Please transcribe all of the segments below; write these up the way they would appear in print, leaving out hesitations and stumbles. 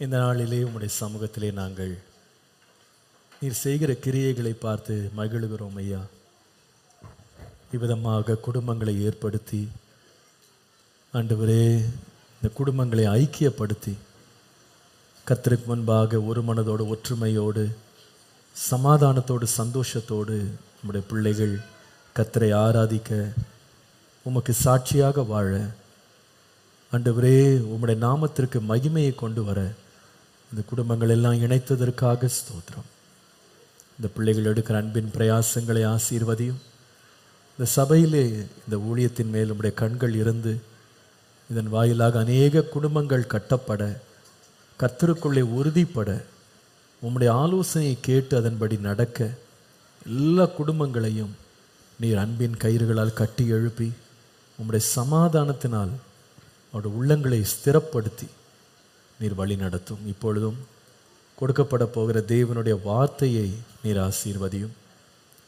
இந்த நாளிலே உம்முடைய சமூகத்திலே நாங்கள் நீர் செய்கிற கிரியைகளை பார்த்து மகிழுகிறோம் ஐயா. இவ்விதமாக குடும்பங்களை ஏற்படுத்தி ஆண்டவரே இந்த குடும்பங்களை ஐக்கியப்படுத்தி கர்த்தருக்கு முன்பாக ஒரு மனதோடு ஒற்றுமையோடு சமாதானத்தோடு சந்தோஷத்தோடு நம்முடைய பிள்ளைகள் கர்த்தரை ஆராதிக்க உமக்கு சாட்சியாக வாழ ஆண்டவரே உம்முடைய நாமத்திற்கு மகிமையை கொண்டு வர இந்த குடும்பங்கள் எல்லாம் இணைத்ததற்காக ஸ்தோத்திரம். இந்த பிள்ளைகள் எடுக்கிற அன்பின் பிரயாசங்களை ஆசீர்வதியும். இந்த சபையிலே இந்த ஊழியத்தின் மேல் உம்முடைய கண்கள் இருந்து இதன் வாயிலாக அநேக குடும்பங்கள் கட்டப்பட கர்த்தருக்குள்ளே உறுதிப்பட உம்முடைய ஆலோசனையை கேட்டு அதன்படி நடக்க எல்லா குடும்பங்களையும் நீர் அன்பின் கயிறுகளால் கட்டி எழுப்பி உம்முடைய சமாதானத்தினால் அவருடைய உள்ளங்களை ஸ்திரப்படுத்தி நீர் வழி நடத்தும். இப்பொழுதும் கொடுக்கப்பட போகிற தேவனுடைய வார்த்தையை நீர் ஆசீர்வதியும்.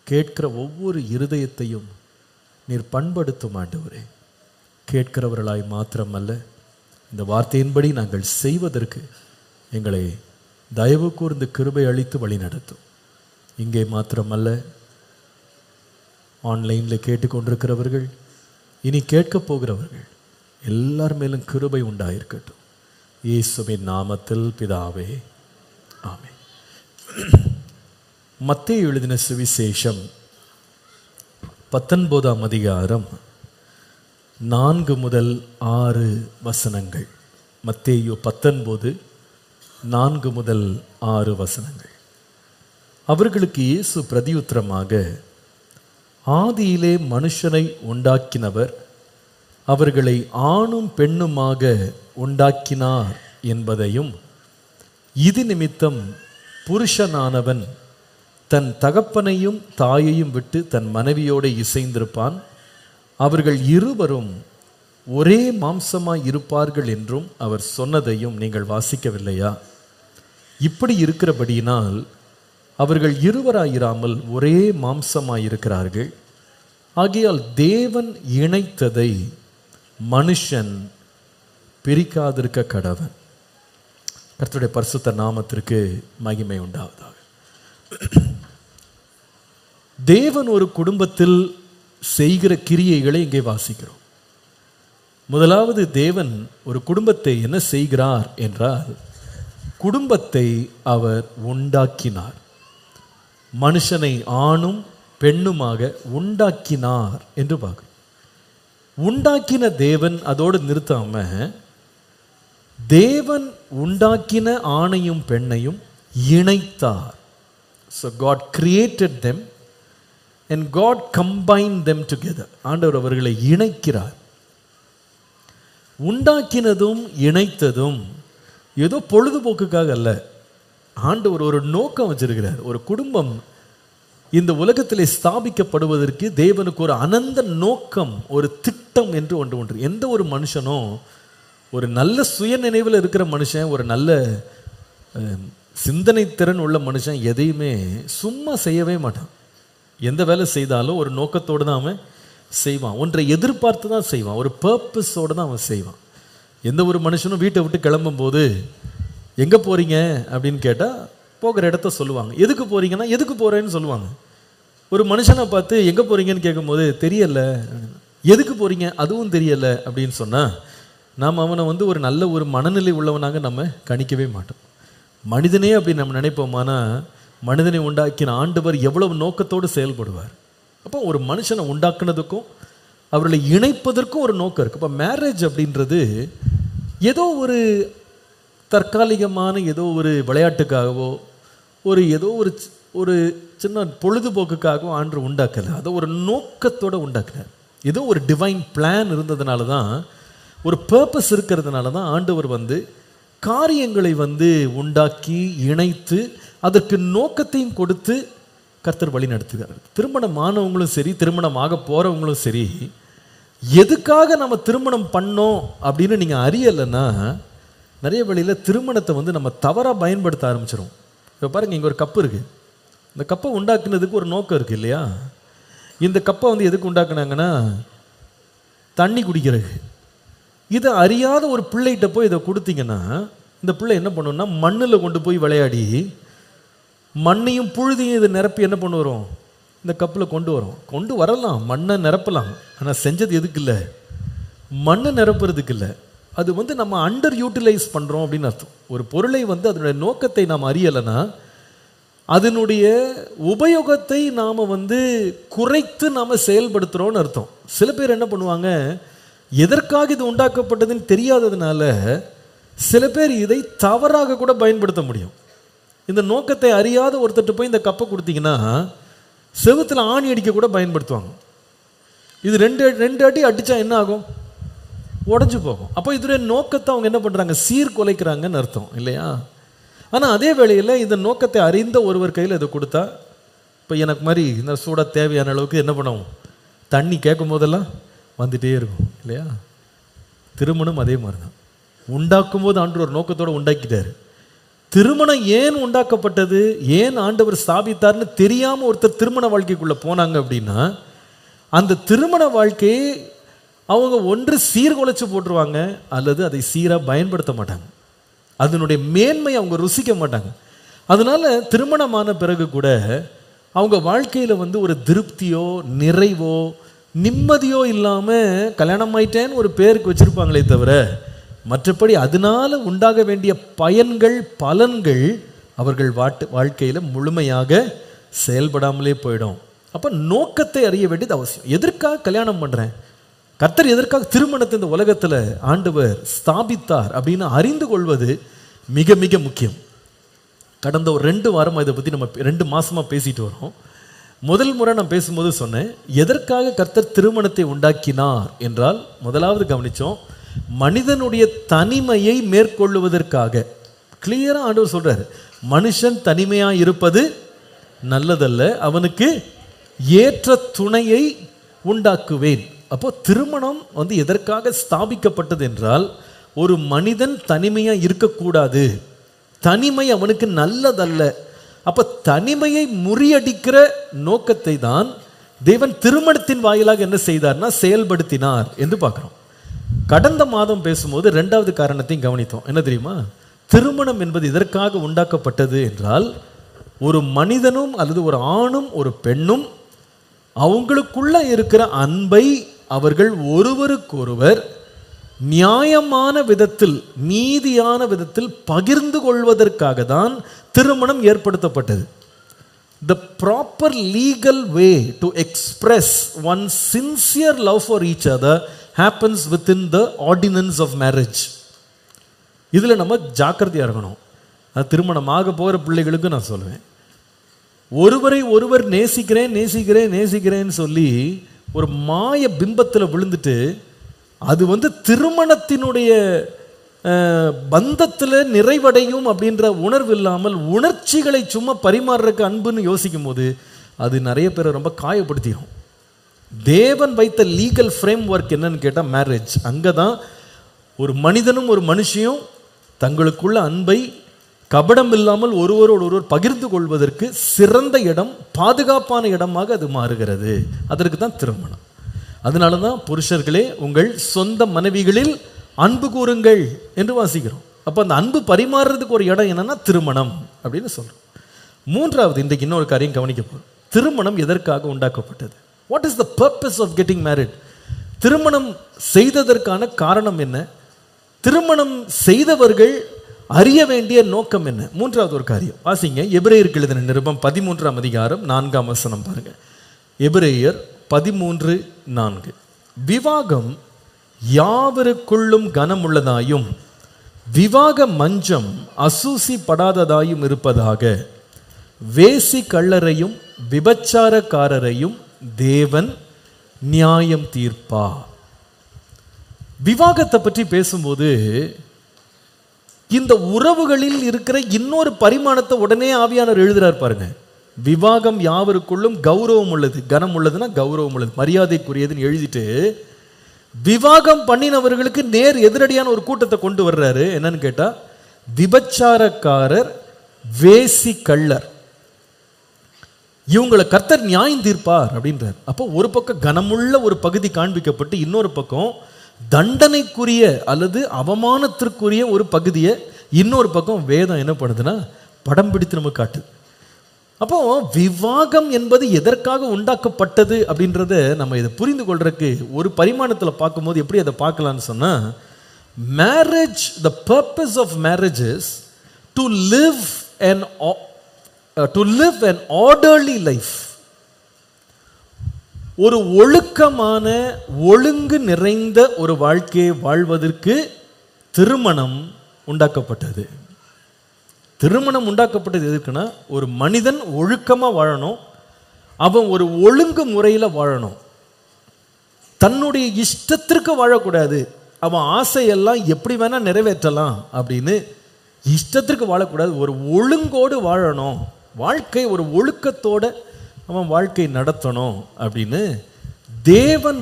கேட்கிற ஒவ்வொரு இருதயத்தையும் நீர் பண்படுத்தும் ஆண்டவரே. கேட்கிறவர்களாய் மாத்திரமல்ல, இந்த வார்த்தையின்படி நாங்கள் செய்வதற்கு எங்களை தயவு கூர்ந்து கிருபை அளித்து வழி நடத்தும். இங்கே மாத்திரமல்ல, ஆன்லைனில் கேட்டுக்கொண்டிருக்கிறவர்கள், இனி கேட்கப் போகிறவர்கள் எல்லார் மேலும் கிருபை உண்டாயிருக்கட்டும். இயேசுவின் நாமத்தில் பிதாவே, ஆமென். மத்தேயு எழுதின சுவிசேஷம் 19ஆம் அதிகாரம் 4 முதல் 6 வசனங்கள். மத்தேயு 19 4 முதல் 6 வசனங்கள். அவர்களுக்கு இயேசு பிரதியுத்தரமாக, ஆதியிலே மனுஷனை உண்டாக்கினவர் அவர்களை ஆணும் பெண்ணுமாக உண்டாக்கினார் என்பதையும், இது நிமித்தம் புருஷனானவன் தன் தகப்பனையும் தாயையும் விட்டு தன் மனைவியோடு இசைந்திருப்பான், அவர்கள் இருவரும் ஒரே மாம்சமாய் இருப்பார்கள் என்றும் அவர் சொன்னதையும் நீங்கள் வாசிக்கவில்லையா? இப்படி இருக்கிறபடியினால் அவர்கள் இருவராயிராமல் ஒரே மாம்சமாயிருக்கிறார்கள். ஆகையால் தேவன் இணைத்ததை மனுஷன் பிரிக்காதிருக்க கடவன். கர்த்தருடைய பரிசுத்த நாமத்திற்கு மகிமை உண்டாவதாக. தேவன் ஒரு குடும்பத்தில் செய்கிற கிரியைகளை இங்கே வாசிக்கிறோம். முதலாவது, தேவன் ஒரு குடும்பத்தை என்ன செய்கிறார் என்றால், குடும்பத்தை அவர் உண்டாக்கினார். மனுஷனை ஆணும் பெண்ணுமாக உண்டாக்கினார் என்று பார்க்கிறோம். உண்டாக்கின தேவன் அதோடு நிறுத்தாம, தேவன் உண்டாக்கின ஆணையும் பெண்ணையும் இணைத்தார். So God created them and God combined them together. ஆண்டவர் அவர்களை இணைக்கிறார். உண்டாக்கினதும் இணைத்ததும் ஏதோ பொழுதுபோக்குக்காக அல்ல. ஆண்டவர் ஒரு நோக்கம் வச்சிருக்கிறார். ஒரு குடும்பம் இந்த உலகத்திலே ஸ்தாபிக்கப்படுவதற்கு தேவனுக்கு ஒரு அனந்த நோக்கம், ஒரு திட்டம் என்று ஒன்று உண்டு. எந்த ஒரு மனுஷனும், ஒரு நல்ல சுயநினைவில் இருக்கிற மனுஷன், ஒரு நல்ல சிந்தனை திறன் உள்ள மனுஷன் எதையுமே சும்மா செய்யவே மாட்டான். எந்த வேலை செய்தாலும் ஒரு நோக்கத்தோடு தான் அவன் செய்வான். ஒன்றை எதிர்பார்த்து தான் செய்வான். ஒரு பர்பஸோடு தான் அவன் செய்வான். எந்த ஒரு மனுஷனும் வீட்டை விட்டு கிளம்பும் போது எங்கே போகிறீங்க அப்படின்னு கேட்டால் போகிற இடத்த சொல்லுவாங்க. எதுக்கு போகிறீங்கன்னா எதுக்கு போகிறேன்னு சொல்லுவாங்க. ஒரு மனுஷனை பார்த்து எங்கே போகிறீங்கன்னு கேட்கும்போது தெரியல, எதுக்கு போகிறீங்க அதுவும் தெரியலை அப்படின்னு சொன்னால் நாம் அவனை ஒரு நல்ல ஒரு மனநிலை உள்ளவனாக நம்ம கணிக்கவே மாட்டோம். மனிதனே அப்படி நம்ம நினைப்போமானா, மனிதனை உண்டாக்கின ஆண்டவர் எவ்வளவு நோக்கத்தோடு செயல்படுவார். அப்போ ஒரு மனுஷனை உண்டாக்குனதுக்கும் அவர்களை இணைப்பதற்கும் ஒரு நோக்கம் இருக்குது. இப்போ மேரேஜ் அப்படின்றது ஏதோ ஒரு தற்காலிகமான ஏதோ ஒரு விளையாட்டுக்காகவோ ஏதோ ஒரு சின்ன பொழுதுபோக்குக்காகவோ ஆண்டவர் உண்டாக்கலை. அதை ஒரு நோக்கத்தோடு உண்டாக்குறார். ஏதோ ஒரு டிவைன் பிளான் இருந்ததுனால தான், ஒரு பர்பஸ் இருக்கிறதுனால தான் ஆண்டவர் காரியங்களை உண்டாக்கி இணைத்து அதற்கு நோக்கத்தையும் கொடுத்து கர்த்தர் வழி நடத்துகிறார். திருமணமானவங்களும் சரி, திருமணமாக போகிறவங்களும் சரி, எதுக்காக நம்ம திருமணம் பண்ணோம் அப்படின்னு நீங்கள் அறியலைன்னா நிறைய வழியில் திருமணத்தை நம்ம தவறாக பயன்படுத்த ஆரம்பிச்சிடும். இப்போ பாருங்கள், இங்கே ஒரு கப்பு இருக்குது. இந்த கப்பை உண்டாக்குனதுக்கு ஒரு நோக்கம் இருக்குது இல்லையா? இந்த கப்பை எதுக்கு உண்டாக்குனாங்கன்னா தண்ணி குடிக்கிறது. இதை அறியாத ஒரு பிள்ளைகிட்ட போய் இதை கொடுத்தீங்கன்னா இந்த பிள்ளை என்ன பண்ணுன்னா மண்ணில் கொண்டு போய் விளையாடி மண்ணையும் புழுதியும் இது நிரப்பி என்ன பண்ணு வரும், இந்த கப்பில் கொண்டு வரலாம், மண்ணை நிரப்பலாம். ஆனால் செஞ்சது எதுக்கு இல்லை, மண்ணை நிரப்புறதுக்கு இல்லை. அது நம்ம அண்டர் யூட்டிலைஸ் பண்ணுறோம் அப்படின்னு அர்த்தம். ஒரு பொருளை அதனுடைய நோக்கத்தை நாம் அறியலைன்னா அதனுடைய உபயோகத்தை நாம் குறைத்து நாம் செயல்படுத்துகிறோன்னு அர்த்தம். சில பேர் என்ன பண்ணுவாங்க, எதற்காக இது உண்டாக்கப்பட்டதுன்னு தெரியாததுனால சில பேர் இதை தவறாக கூட பயன்படுத்த முடியும். இந்த நோக்கத்தை அறியாத ஒருத்தட்டு போய் இந்த கப்பை கொடுத்தீங்கன்னா செவுத்தில் ஆணி அடிக்க கூட பயன்படுத்துவாங்க. இது ரெண்டு அடி அடித்தா என்ன ஆகும், உடஞ்சி போகும். அப்போ இதனுடைய நோக்கத்தை அவங்க என்ன பண்ணுறாங்க, சீர்குலைக்கிறாங்கன்னு அர்த்தம் இல்லையா? ஆனால் அதே வேளையில் இந்த நோக்கத்தை அறிந்த ஒருவர் கையில் இதை கொடுத்தா, இப்போ எனக்கு மாதிரி இந்த சூடாக தேவையான அளவுக்கு என்ன பண்ணுவோம், தண்ணி கேட்கும் போதெல்லாம் வந்துட்டே இருக்கும் இல்லையா? திருமணம் அதே மாதிரி தான். உண்டாக்கும் போது ஆண்டவர் ஒரு நோக்கத்தோடு உண்டாக்கிட்டார். திருமணம் ஏன் உண்டாக்கப்பட்டது, ஏன் ஆண்டவர் ஸ்தாபித்தார்னு தெரியாமல் ஒருத்தர் திருமண வாழ்க்கைக்குள்ளே போனாங்க அப்படின்னா அந்த திருமண வாழ்க்கையை அவங்க ஒன்று சீர்குலைச்சு போட்டுருவாங்க, அல்லது அதை சீராக பயன்படுத்த மாட்டாங்க. அதனுடைய மேன்மை அவங்க ருசிக்க மாட்டாங்க. அதனால திருமணமான பிறகு கூட அவங்க வாழ்க்கையில் ஒரு திருப்தியோ நிறைவோ நிம்மதியோ இல்லாமல் கல்யாணம் ஆயிட்டேன்னு ஒரு பேருக்கு வச்சுருப்பாங்களே தவிர மற்றபடி அதனால உண்டாக வேண்டிய பயன்கள் பலன்கள் அவர்கள் வாழ்க்கையில் முழுமையாக செயல்படாமலே போயிடும். அப்போ நோக்கத்தை அறிய வேண்டியது அவசியம். எதற்காக கல்யாணம் பண்ணுறேன், கர்த்தர் எதற்காக திருமணத்தை இந்த உலகத்தில் ஆண்டவர் ஸ்தாபித்தார் அப்படின்னு அறிந்து கொள்வது மிக மிக முக்கியம். கடந்த ஒரு 2 வாரமாக இதை பற்றி நம்ம 2 மாதமாக பேசிட்டு வரோம். முதல் முறை நான் பேசும்போது சொன்னேன், எதற்காக கர்த்தர் திருமணத்தை உண்டாக்கினார் என்றால், முதலாவது கவனித்தோம், மனிதனுடைய தனிமையை மேற்கொள்ளுவதற்காக. கிளியராக ஆண்டவர் சொல்கிறார், மனுஷன் தனிமையாக இருப்பது நல்லதல்ல, அவனுக்கு ஏற்ற துணையை உண்டாக்குவேன். அப்போ திருமணம் எதற்காக ஸ்தாபிக்கப்பட்டது என்றால், ஒரு மனிதன் தனிமையாக இருக்கக்கூடாது, தனிமை அவனுக்கு நல்லதல்ல. அப்போ தனிமையை முறியடிக்கிற நோக்கத்தை தான் தேவன் திருமணத்தின் வாயிலாக என்ன செய்தார்னா செயல்படுத்தினார் என்று பார்க்குறோம். கடந்த மாதம் பேசும்போது 2வது காரணத்தையும் கவனித்தோம். என்ன தெரியுமா, திருமணம் என்பது இதற்காக உண்டாக்கப்பட்டது என்றால், ஒரு மனிதனும் அல்லது ஒரு ஆணும் ஒரு பெண்ணும் அவங்களுக்குள்ள இருக்கிற அன்பை அவர்கள் ஒருவருக்கொருவர் நியாயமான விதத்தில் நீதியான விதத்தில் பகிர்ந்து கொள்வதற்காக தான் திருமணம் ஏற்படுத்தப்பட்டது. The proper legal way to express one's sincere love for each other happens within the ordinance of marriage. இதில் நம்ம ஜாக்கிரதையாக இருக்கணும். திருமணமாக போகிற பிள்ளைகளுக்கு நான் சொல்லுவேன், ஒருவரை ஒருவர் நேசிக்கிறேன்னு சொல்லி ஒரு மாய பிம்பத்தில் விழுந்துட்டு அது திருமணத்தினுடைய பந்தத்தில் நிறைவடையும் அப்படின்ற உணர்வு இல்லாமல் உணர்ச்சிகளை சும்மா பரிமாறுறதுக்கு அன்புன்னு யோசிக்கும் போது அது நிறைய பேரை ரொம்ப காயப்படுத்திடும். தேவன் வைத்த லீகல் ஃப்ரேம் ஒர்க் என்னன்னு கேட்டால் மேரேஜ். அங்கே தான் ஒரு மனிதனும் ஒரு மனுஷியும் தங்களுக்குள்ள அன்பை கபடம் இல்லாமல் ஒருவரோடு ஒருவர் பகிர்ந்து கொள்வதற்கு சிறந்த இடம், பாதுகாப்பான இடமாக அது மாறுகிறது. அதற்கு தான் திருமணம். அதனால தான் புருஷர்களே உங்கள் சொந்த மனைவிகளில் அன்பு கூறுங்கள் என்று வாசிக்கிறோம். அப்போ அந்த அன்பு பரிமாறுறதுக்கு ஒரு இடம் என்னன்னா திருமணம் அப்படின்னு சொல்கிறோம். 3வது இன்றைக்கு இன்னொரு காரியம் கவனிக்க போகிறோம். திருமணம் எதற்காக உண்டாக்கப்பட்டது? What is the purpose of getting married? திருமணம் செய்ததற்கான காரணம் என்ன? திருமணம் செய்தவர்கள் அறிய வேண்டிய நோக்கம் என்ன? 3வது ஒரு காரியம் வாசிங்க. எபிரேயருக்கு எழுதின நிருபம் 13ஆம் அதிகாரம் 4ஆம் வசனம் பாருங்க. எபிரேயர் 13:4. விவாகம் யாவருக்குள்ளும் கனமுள்ளதாயும் விவாக மஞ்சம் அசூசி படாததாயும் இருப்பதாக, வேசி கள்ளரையும் விபச்சாரக்காரரையும் தேவன் நியாயம் தீர்ப்பா. விவாகத்தை பற்றி பேசும்போது இந்த உறவுகளில் இருக்கிற இன்னொரு பரிமாணத்தை உடனே ஆவியானவர் எழுதுறார் பாருங்க. விவாகம் யாவருக்குள்ளும் கௌரவம் உள்ளது, கனம் உள்ளதுன்னா கௌரவம் உள்ளது, மரியாதைக்குரியதுன்னு எழுதிட்டு விவாகம் பண்ணினவர்களுக்கு நேர் எதிரடியான ஒரு கூட்டத்தை கொண்டு வர்றாரு. என்னன்னு கேட்டா, விபச்சாரக்காரர், வேசி கள்ளர், இவங்களை கர்த்தர் நியாயம் தீர்ப்பார் அப்படின்றார். அப்போ ஒரு பக்கம் கனமுள்ள ஒரு பகுதி காண்பிக்கப்பட்டு இன்னொரு பக்கம் தண்டனைக்குரிய அல்லது அவமானத்திற்குரிய ஒரு பகுதியை இன்னொரு பக்கம் வேதம் என்ன பண்ணுதுன்னா படம் பிடித்து நமக்கு காட்டுது. அப்போ விவாகம் என்பது எதற்காக உண்டாக்கப்பட்டது அப்படின்றத நம்ம இதை புரிந்து கொள்றதுக்கு ஒரு பரிமாணத்தில் பார்க்கும்போது எப்படி அதை பார்க்கலான்னு சொன்னால், marriage, the purpose of marriage is to live an orderly life. ஒரு ஒழுக்கமான ஒழுங்கு நிறைந்த ஒரு வாழ்க்கையை வாழ்வதற்கு திருமணம் உண்டாக்கப்பட்டது. திருமணம் உண்டாக்கப்பட்டது எதுக்குன்னா, ஒரு மனிதன் ஒழுக்கமாக வாழணும், அவன் ஒரு ஒழுங்கு முறையில் வாழணும், தன்னுடைய இஷ்டத்திற்கு வாழக்கூடாது, அவன் ஆசையெல்லாம் எப்படி வேணா நிறைவேற்றலாம் அப்படின்னு இஷ்டத்திற்கு வாழக்கூடாது, ஒரு ஒழுங்கோடு வாழணும், வாழ்க்கை ஒரு ஒழுக்கத்தோட அவன் வாழ்க்கை நடத்தணும் அப்படின்னு தேவன்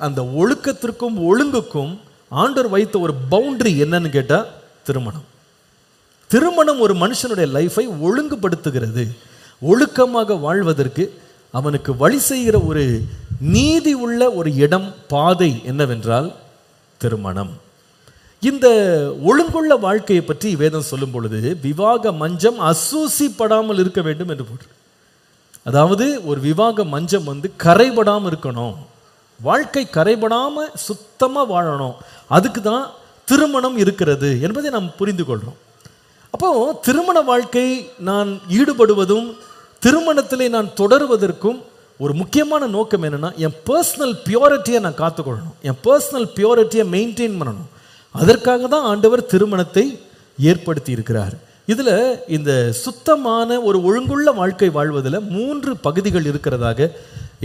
அந்த ஒழுக்கத்திற்கும் ஒழுங்குக்கும் ஆண்டவர் வைத்த ஒரு பவுண்டரி என்னன்னு கேட்டால் திருமணம். திருமணம் ஒரு மனுஷனுடைய லைஃபை ஒழுங்குபடுத்துகிறது. ஒழுக்கமாக வாழ்வதற்கு அவனுக்கு வழி செய்கிற ஒரு நீதி உள்ள ஒரு இடம், பாதை என்னவென்றால் திருமணம். இந்த ஒழுங்குள்ள வாழ்க்கையை பற்றி வேதம் சொல்லும் பொழுது விவாக மஞ்சம் அசூசிப்படாமல் இருக்க வேண்டும் என்று போட்டு, அதாவது ஒரு விவாக மஞ்சம் கரைபடாமல் இருக்கணும், வாழ்க்கை கரைபடாமல் சுத்தமாக வாழணும், அதுக்கு தான் திருமணம் இருக்கிறது என்பதை நாம் புரிந்து கொள்கிறோம். அப்போ திருமண வாழ்க்கை நான் ஈடுபடுவதும் திருமணத்திலே நான் தொடருவதற்கும் ஒரு முக்கியமான நோக்கம் என்னன்னா, என் பர்சனல் பியூரிட்டியை நான் காத்துக்கொள்ளணும், என் பர்சனல் பியூரிட்டியை மெயின்டைன் பண்ணணும். அதற்காக தான் ஆண்டவர் திருமணத்தை ஏற்படுத்தி இருக்கிறார். இதில் இந்த சுத்தமான ஒரு ஒழுங்குள்ள வாழ்க்கை வாழ்வதில் 3 பகுதிகள் இருக்கிறதாக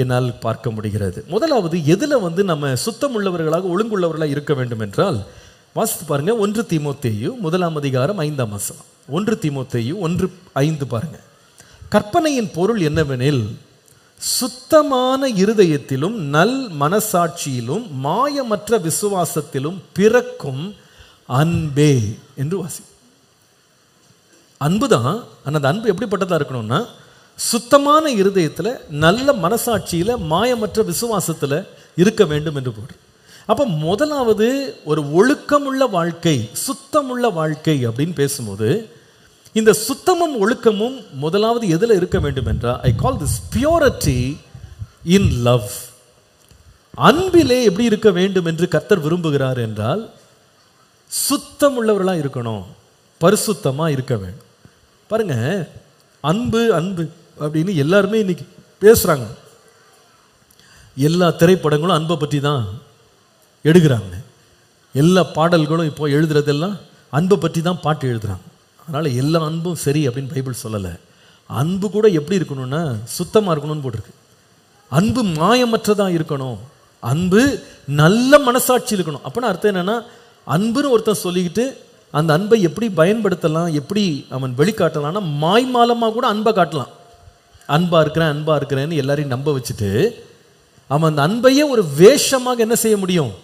என்னால் பார்க்க முடிகிறது. முதலாவது, எதில் நம்ம சுத்தம் உள்ளவர்களாக ஒழுங்குள்ளவர்களாக இருக்க வேண்டும் என்றால், வாசித்து பாருங்க 1 தீமோத்தேயு 1ஆம் அதிகாரம் 5ஆம் வசனம். 1 தீமோத்தேயு 1:5 பாருங்க. கற்பனையின் பொருள் என்னவெனில், சுத்தமான இருதயத்திலும் நல் மனசாட்சியிலும் மாயமற்ற விசுவாசத்திலும் பிறக்கும் அன்பே என்று வாசி. அன்பு தான். ஆனால் அந்த அன்பு எப்படிப்பட்டதாக இருக்கணும்னா, சுத்தமான இருதயத்தில் நல்ல மனசாட்சியில் மாயமற்ற விசுவாசத்தில் இருக்க வேண்டும் என்று போடு. அப்போ முதலாவது ஒரு ஒழுக்கமுள்ள வாழ்க்கை, சுத்தமுள்ள வாழ்க்கை அப்படின்னு பேசும்போது இந்த சுத்தமும் ஒழுக்கமும் முதலாவது எதில் இருக்க வேண்டும் என்றால், I call this purity in love. அன்பிலே எப்படி இருக்க வேண்டும் என்று கர்த்தர் விரும்புகிறார் என்றால், சுத்தம் உள்ளவர்களாக இருக்கணும், பரிசுத்தமாக இருக்க வேண்டும். பாருங்க, அன்பு அன்பு அப்படின்னு எல்லாருமே இன்னைக்கு பேசுகிறாங்க. எல்லா திரைப்படங்களும் அன்பை பற்றி தான் எடுக்கிறாங்க. எல்லா பாடல்களும் இப்போ எழுதுறதெல்லாம் அன்பை பற்றி தான் பாட்டு எழுதுகிறாங்க. அதனால் எல்லா அன்பும் சரி அப்படின்னு பைபிள் சொல்லலை. அன்பு கூட எப்படி இருக்கணும்னா சுத்தமாக இருக்கணும்னு போட்டிருக்கு. அன்பு மாயமற்றதாக இருக்கணும், அன்பு நல்ல மனசாட்சி இருக்கணும். அப்படின்னா அர்த்தம் என்னென்னா, அன்புன்னு ஒருத்தன் சொல்லிக்கிட்டு அந்த அன்பை எப்படி பயன்படுத்தலாம், எப்படி அவன் வெளிக்காட்டலாம்னா, மாய்மாலமாக கூட அன்பை காட்டலாம். அன்பாக இருக்கிறேன் அன்பாக இருக்கிறேன்னு எல்லாரையும் நம்ப வச்சுட்டு அவன் அந்த அன்பையே ஒரு வேஷமாக என்ன செய்ய முடியும்,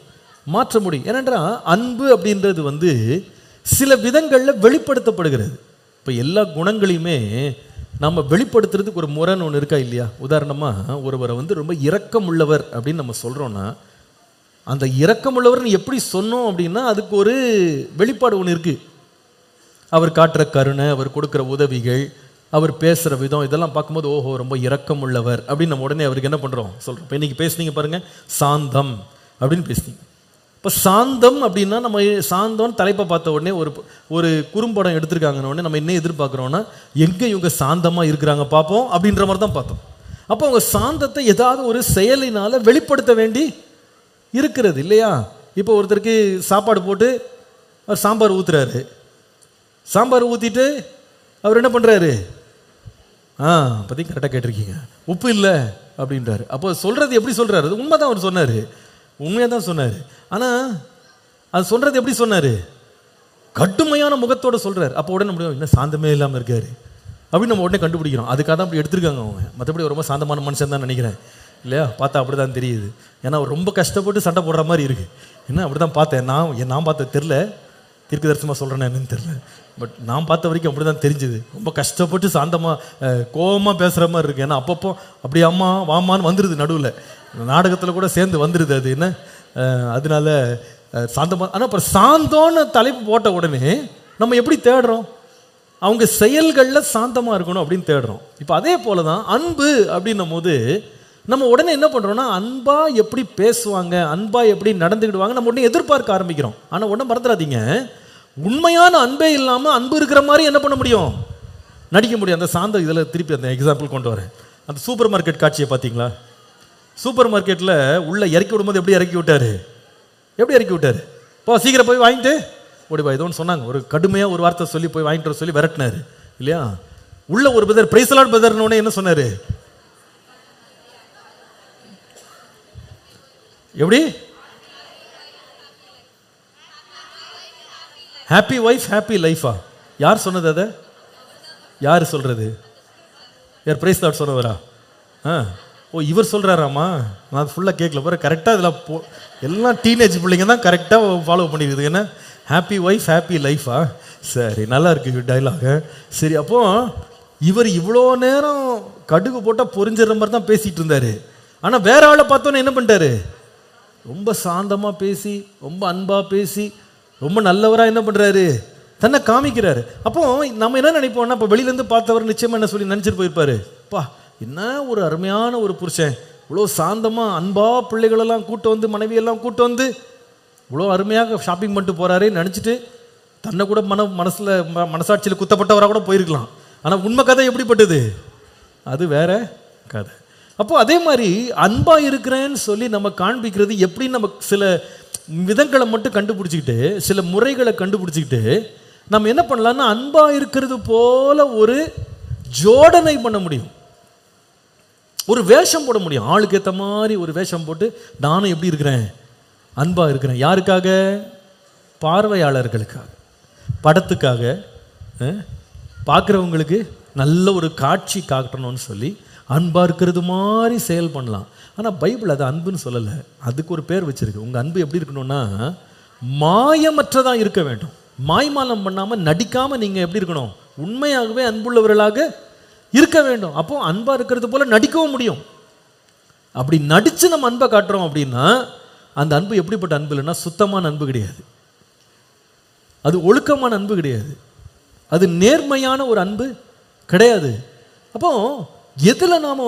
மாற்ற முடியும். ஏனென்றால் அன்பு அப்படின்றது சில விதங்களில் வெளிப்படுத்தப்படுகிறது. இப்போ எல்லா குணங்களையுமே நம்ம வெளிப்படுத்துறதுக்கு ஒரு முறைன்னு ஒன்று இருக்கா இல்லையா? உதாரணமாக ஒருவரை ரொம்ப இரக்கம் உள்ளவர் அப்படின்னு நம்ம சொல்கிறோன்னா, அந்த இரக்கம் உள்ளவர்னு எப்படி சொன்னோம் அப்படின்னா அதுக்கு ஒரு வெளிப்பாடு ஒன்று இருக்குது. அவர் காட்டுற கருணை, அவர் கொடுக்குற உதவிகள், அவர் பேசுகிற விதம், இதெல்லாம் பார்க்கும்போது ஓஹோ ரொம்ப இரக்கம் உள்ளவர் அப்படின்னு நம்ம உடனே அவருக்கு என்ன பண்ணுறோம் சொல்கிறோம். இப்போ இன்றைக்கி பேசுனீங்க பாருங்கள், சாந்தம் அப்படின்னு பேசுனீங்க. இப்போ சாந்தம் அப்படின்னா நம்ம சாந்தம்னு தலைப்பை பார்த்த உடனே ஒரு குறும்படம் எடுத்திருக்காங்கன்னு உடனே நம்ம என்ன எதிர்பார்க்குறோன்னா, எங்கே இவங்க சாந்தமாக இருக்கிறாங்க பார்ப்போம் அப்படின்ற மாதிரி தான் பார்த்தோம். அப்போ அவங்க சாந்தத்தை ஏதாவது ஒரு செயலினால் வெளிப்படுத்த வேண்டி இருக்கிறது இல்லையா? இப்போ ஒருத்தருக்கு சாப்பாடு போட்டு அவர் சாம்பார் ஊற்றுறாரு, சாம்பார் ஊற்றிட்டு அவர் என்ன பண்ணுறாரு, பற்றி கரெக்டாக கேட்டிருக்கீங்க, உப்பு இல்லை அப்படின்றாரு. அப்போ சொல்கிறது எப்படி சொல்கிறாரு? அது உண்மை தான், அவர் சொன்னார், உண்மையாக தான் சொன்னார். ஆனால் அது சொல்கிறது எப்படி சொன்னார்? கடுமையான முகத்தோடு சொல்கிறார். அப்போ உடனே முடியும் இன்னும் சாந்தமே இல்லாமல் இருக்கார் அப்படின்னு நம்ம உடனே கண்டுபிடிக்கிறோம். அதுக்காக தான் அப்படி எடுத்திருக்காங்க அவங்க. மற்றபடி ரொம்ப சாந்தமான மனுஷன் தான் நினைக்கிறேன் இல்லையா? பார்த்தா அப்படி தான் தெரியுது. ஏன்னா அவர் ரொம்ப கஷ்டப்பட்டு சண்டை போடுற மாதிரி இருக்குது. என்ன அப்படி தான் பார்த்தேன் நான் பார்த்தது தெரில, தீர்க்க தரிசனமாக சொல்கிறேன்னு என்னன்னு தெரில, பட் நான் பார்த்த வரைக்கும் அப்படி தான் தெரிஞ்சுது. ரொம்ப கஷ்டப்பட்டு சாந்தமாக கோபமாக பேசுகிற மாதிரி இருக்குது. ஏன்னா அப்பப்போ அப்படி அம்மா வாமான்னு வந்துடுது, நடுவில் நாடகத்தில் கூட சேர்ந்து வந்துடுது. அது என்ன அதனால சாந்தமாக. ஆனால் அப்புறம் சாந்தோன்னு தலைப்பு போட்ட உடனே நம்ம எப்படி தேடுறோம்? அவங்க செயல்களில் சாந்தமாக இருக்கணும் அப்படின்னு தேடுறோம். இப்போ அதே போல தான் அன்பு அப்படின்னும் போது நம்ம உடனே என்ன பண்ணுறோம்னா, அன்பா எப்படி பேசுவாங்க, அன்பா எப்படி நடந்துக்கிடுவாங்க, நம்ம உடனே எதிர்பார்க்க ஆரம்பிக்கிறோம். ஆனால் உடனே மறந்துடாதீங்க, உண்மையான அன்பே இல்லாமல் அன்பு இருக்கிற மாதிரி என்ன பண்ண முடியும்? நடிக்க முடியும். அந்த சாந்தம் இதில் திருப்பி அந்த எக்ஸாம்பிள் கொண்டு வரேன். அந்த சூப்பர் மார்க்கெட் காட்சியை பார்த்தீங்களா? சூப்பர் மார்க்கெட்டில் உள்ள இறக்கி விடும்போது எப்படி இறக்கி விட்டாரு? எப்படி இறக்கி விட்டாரு? இப்போ சீக்கிரம் போய் வாங்கிட்டு ஓடி போய் ஏதோன்னு சொன்னாங்க, ஒரு கடுமையாக ஒரு வார்த்தை சொல்லி போய் வாங்கிட்டு சொல்லி விரட்டினாரு இல்லையா? உள்ள ஒரு பிரதர் பிரைஸ்லாட் பிரதர்னு என்ன சொன்னாரு? எப்படி? ஹாப்பி ஒய்ஃப் ஹாப்பி லைஃபா? யார் சொன்னது? அதை யார் சொல்றது? யார் பிரைஸ்லாட் சொன்னவரா? ஓ, இவர் சொல்றாராமா? நான் ஃபுல்லாக கேட்கல. பாரு, கரெக்டாக இதில் எல்லாம் டீனேஜ் பிள்ளைங்க தான் கரெக்டாக ஃபாலோ பண்ணிடுது. என்ன ஹாப்பி ஒய்ஃப் ஹாப்பி லைஃபா? சரி, நல்லா இருக்கு டைலாக். சரி, அப்போ இவர் இவ்வளோ நேரம் கடுகு போட்டால் பொரிஞ்சிடற மாதிரி தான் பேசிட்டு இருந்தாரு. ஆனால் வேற ஆளை பார்த்தோன்னே என்ன பண்ணிட்டாரு? ரொம்ப சாந்தமாக பேசி, ரொம்ப அன்பாக பேசி, ரொம்ப நல்லவராக என்ன பண்ணுறாரு? தன்னை காமிக்கிறாரு. அப்போ நம்ம என்ன நினைப்போம்னா, இப்போ வெளியிலேருந்து பார்த்தவர் நிச்சயமாக என்ன சொல்லி நினச்சிட்டு போயிருப்பாரு, பா என்ன ஒரு அருமையான ஒரு புருஷன், இவ்வளோ சாந்தமாக அன்பாக பிள்ளைகளெல்லாம் கூட்டு வந்து, மனைவியெல்லாம் கூட்டு வந்து இவ்வளோ அருமையாக ஷாப்பிங் பண்ணிட்டு போகிறாரே நினச்சிட்டு தன்னை கூட மனசாட்சியில் குத்தப்பட்டவராக கூட போயிருக்கலாம். ஆனால் உண்மை கதை எப்படிப்பட்டது? அது வேற கதை. அப்போ அதே மாதிரி அன்பா இருக்கிறேன்னு சொல்லி நம்ம காண்பிக்கிறது எப்படின்னு நம்ம சில விதங்களை மட்டும் கண்டுபிடிச்சிக்கிட்டு, சில முறைகளை கண்டுபிடிச்சிக்கிட்டு நம்ம என்ன பண்ணலாம்னா, அன்பா இருக்கிறது போல ஒரு ஜோடனை பண்ண முடியும், ஒரு வேஷம் போட முடியும். ஆளுக்கு ஏற்ற மாதிரி ஒரு வேஷம் போட்டு நானும் எப்படி இருக்கிறேன்? அன்பா இருக்கிறேன். யாருக்காக? பார்வையாளர்களுக்காக, படத்துக்காக, பார்க்குறவங்களுக்கு நல்ல ஒரு காட்சி காட்டணும்னு சொல்லி அன்பா இருக்கிறது மாதிரி செயல் பண்ணலாம். ஆனால் பைபிள் அது அன்புன்னு சொல்லலை. அதுக்கு ஒரு பேர் வச்சிருக்கு. உங்கள் அன்பு எப்படி இருக்கணும்னா, மாயமற்றதாக இருக்க வேண்டும். மாய்மாலம் பண்ணாமல், நடிக்காமல் நீங்கள் எப்படி இருக்கணும்? உண்மையாகவே அன்புள்ளவர்களாக இருக்க வேண்டும். அப்போ அன்பா இருக்கிறது போல நடிக்கவும் முடியும். அப்படி நடித்து நம்ம அன்பை காட்டுறோம் அப்படின்னா, அந்த அன்பு எப்படிப்பட்ட அன்பு இல்லைன்னா, சுத்தமான அன்பு கிடையாது, அது ஒழுக்கமான அன்பு கிடையாது, அது நேர்மையான ஒரு அன்பு கிடையாது. அப்போ எதில் நாம்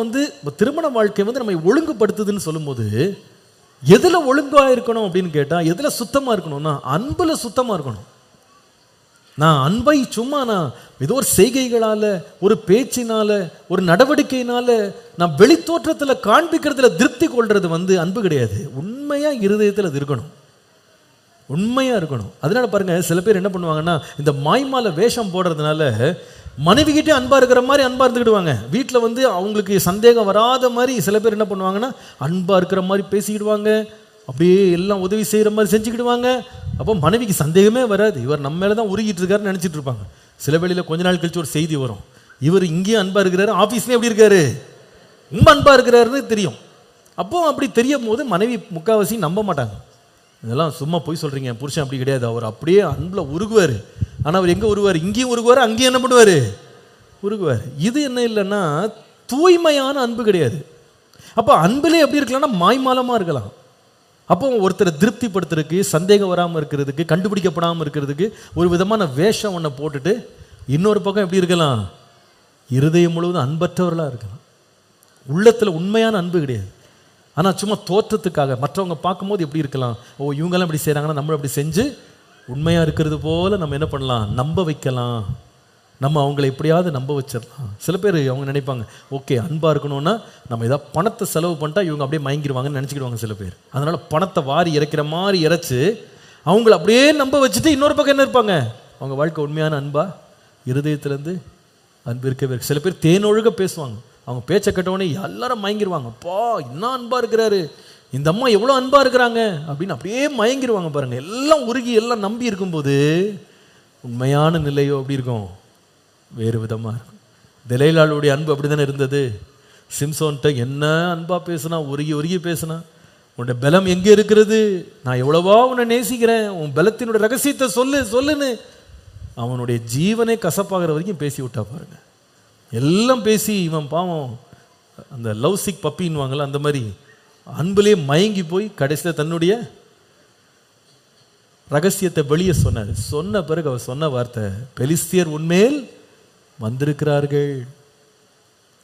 திருமண வாழ்க்கை நம்மை ஒழுங்குபடுத்துதுன்னு சொல்லும்போது, எதில் ஒழுங்காக இருக்கணும் அப்படின்னு கேட்டால், எதில் சுத்தமாக இருக்கணும்னா அன்பில் சுத்தமாக இருக்கணும். நான் அன்பை சும்மா நான் ஏதோ ஒரு செய்கைகளால், ஒரு பேச்சினால, ஒரு நடவடிக்கையினால, நான் வெளித்தோற்றத்தில் காண்பிக்கிறதுல திருப்தி கொள்வது அன்பு கிடையாது. உண்மையாக இருதயத்தில் அது இருக்கணும், உண்மையாக இருக்கணும். அதனால பாருங்க, சில பேர் என்ன பண்ணுவாங்கன்னா, இந்த மாய்மால வேஷம் போடுறதுனால மனைவிகிட்டே அன்பா இருக்கிற மாதிரி அன்பா இருந்துக்கிடுவாங்க. வீட்டில் அவங்களுக்கு சந்தேகம் வராத மாதிரி சில பேர் என்ன பண்ணுவாங்கன்னா, அன்பா இருக்கிற மாதிரி பேசிக்கிடுவாங்க, அப்படியே எல்லாம் உதவி செய்கிற மாதிரி செஞ்சுக்கிடுவாங்க. அப்போ மனைவிக்கு சந்தேகமே வராது, இவர் நம்ம மேலே தான் உருகிட்டு இருக்காருன்னு நினச்சிட்டு இருப்பாங்க. சில வேளையில் கொஞ்ச நாள் கழிச்சு ஒரு செய்தி வரும், இவர் இங்கேயும் அன்பா இருக்கிறாரு, ஆஃபீஸ்லேயும் எப்படி இருக்காரு, ரொம்ப அன்பா இருக்கிறாருன்னு தெரியும். அப்போ அப்படி தெரியும் போது மனைவி முக்கால்வாசி நம்ப மாட்டாங்க. இதெல்லாம் சும்மா போய் சொல்கிறீங்க, புருஷன் அப்படி கிடையாது, அவர் அப்படியே அன்பில் உருகுவார். ஆனால் அவர் எங்கே உருகுவார்? இங்கேயும் உருகுவார், அங்கேயும் என்ன பண்ணுவார்? உருகுவார். இது என்ன இல்லைன்னா தூய்மையான அன்பு கிடையாது. அப்போ அன்பிலே எப்படி இருக்கலாம்னா மாய்மாலமாக இருக்கலாம். அப்போ ஒருத்தரை திருப்திப்படுத்துறதுக்கு, சந்தேகம் வராமல் இருக்கிறதுக்கு, கண்டுபிடிக்கப்படாமல் இருக்கிறதுக்கு ஒரு விதமான வேஷம் ஒன்றை போட்டுட்டு, இன்னொரு பக்கம் எப்படி இருக்கலாம்? இருதயம் முழுவதும் அன்பற்றவர்களாக இருக்கலாம். உள்ளத்தில் உண்மையான அன்பு கிடையாது. ஆனால் சும்மா தோற்றத்துக்காக மற்றவங்க பார்க்கும்போது எப்படி இருக்கலாம், ஓ இவங்கெல்லாம் இப்படி செய்கிறாங்கன்னா நம்மளும் அப்படி செஞ்சு உண்மையாக இருக்கிறது போல் நம்ம என்ன பண்ணலாம்? நம்ப வைக்கலாம். நம்ம அவங்கள எப்படியாவது நம்ப வச்சிடலாம். சில பேர் அவங்க நினைப்பாங்க, ஓகே அன்பாக இருக்கணும்னா நம்ம ஏதாவது பணத்தை செலவு பண்ணிட்டா இவங்க அப்படியே மயங்கிடுவாங்கன்னு நினச்சிக்கிடுவாங்க சில பேர். அதனால் பணத்தை வாரி இறைக்கிற மாதிரி இறைச்சி அவங்கள அப்படியே நம்ப வச்சுட்டு இன்னொரு பக்கம் என்ன இருப்பாங்க? அவங்க வாழ்க்கை உண்மையான அன்பா? இருதயத்திலேருந்து அன்பு இருக்கவே. சில பேர் தேனொழுக பேசுவாங்க, அவங்க பேச்சை கேட்டவுடனே எல்லாரும் மயங்கிடுவாங்க, அப்பா இன்னும் அன்பாக இருக்கிறாரு, இந்த அம்மா எவ்வளோ அன்பாக இருக்கிறாங்க அப்படின்னு அப்படியே மயங்கிடுவாங்க. பாருங்கள், எல்லாம் உருகி எல்லாம் நம்பி இருக்கும்போது உண்மையான நிலையோ அப்படி இருக்கும், வேறு விதமாக இருக்கும். தெலைலாளுடைய அன்பு அப்படி தானே இருந்தது. சிம்சோன்கிட்ட என்ன அன்பாக பேசுனா, உருகி உருகி பேசுனா, உன்னுடைய பலம் எங்கே இருக்கிறது, நான் எவ்வளவா உன்னை நேசிக்கிறேன், உன் பலத்தினுடைய ரகசியத்தை சொல்லுன்னு அவனுடைய ஜீவனை கசப்பாகிற வரைக்கும் பேசி விட்டா பாருங்க. எல்லாம் பேசி இவன் பாவம் அந்த லவ் சிக் பப்பின்னுவாங்கள்ல, அந்த மாதிரி அன்புலேயே மயங்கி போய் கடைசியில் தன்னுடைய ரகசியத்தை வெளியே சொன்னார். சொன்ன பிறகு அவர் சொன்ன வார்த்தை, பெலிஸ்தியர் உன்மேல் வந்திருக்கிறார்கள்.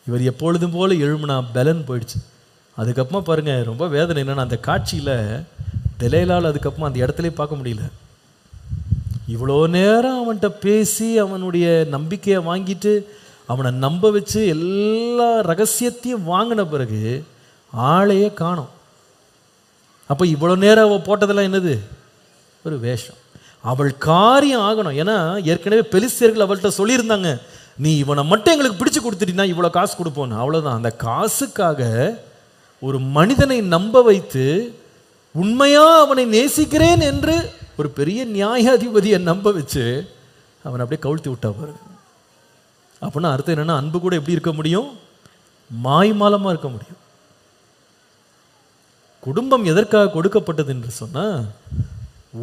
இவர் எப்பொழுதும் போல எழுமுனா பலன் போயிடுச்சு. அதுக்கப்புறமா பாருங்க, ரொம்ப வேதனை என்னன்னா, அந்த காட்சியில் தெலேலால் அதுக்கப்புறமா அந்த இடத்துல பார்க்க முடியல. இவ்வளோ நேரம் அவன்கிட்ட பேசி அவனுடைய நம்பிக்கையை வாங்கிட்டு அவனை நம்ப வச்சு எல்லா ரகசியத்தையும் வாங்கின பிறகு ஆளையே காணோம். அப்போ இவ்வளோ நேரம் அவள் போட்டதெல்லாம் என்னது? ஒரு வேஷம். அவள் காரியம் ஆகணும். ஏன்னா ஏற்கனவே பெலிஸ்தியர்கள் அவள்கிட்ட சொல்லியிருந்தாங்க, நீ இவனை மட்டும் எங்களுக்கு பிடிச்சு கொடுத்துட்டீங்கன்னா இவ்வளோ காசு கொடுப்போன்னு. அவ்வளோதான். அந்த காசுக்காக ஒரு மனிதனை நம்ப வைத்து உண்மையா அவனை நேசிக்கிறேன் என்று ஒரு பெரிய நியாயாதிபதியை நம்ப வச்சு அவனை அப்படியே கவிழ்த்தி விட்டா பாருங்க. அப்படின்னா அர்த்தம் என்னன்னா, அன்பு கூட எப்படி இருக்க முடியும்? மாய்மாலமாக இருக்க முடியும். குடும்பம் எதற்காக கொடுக்கப்பட்டது என்று சொன்னால்,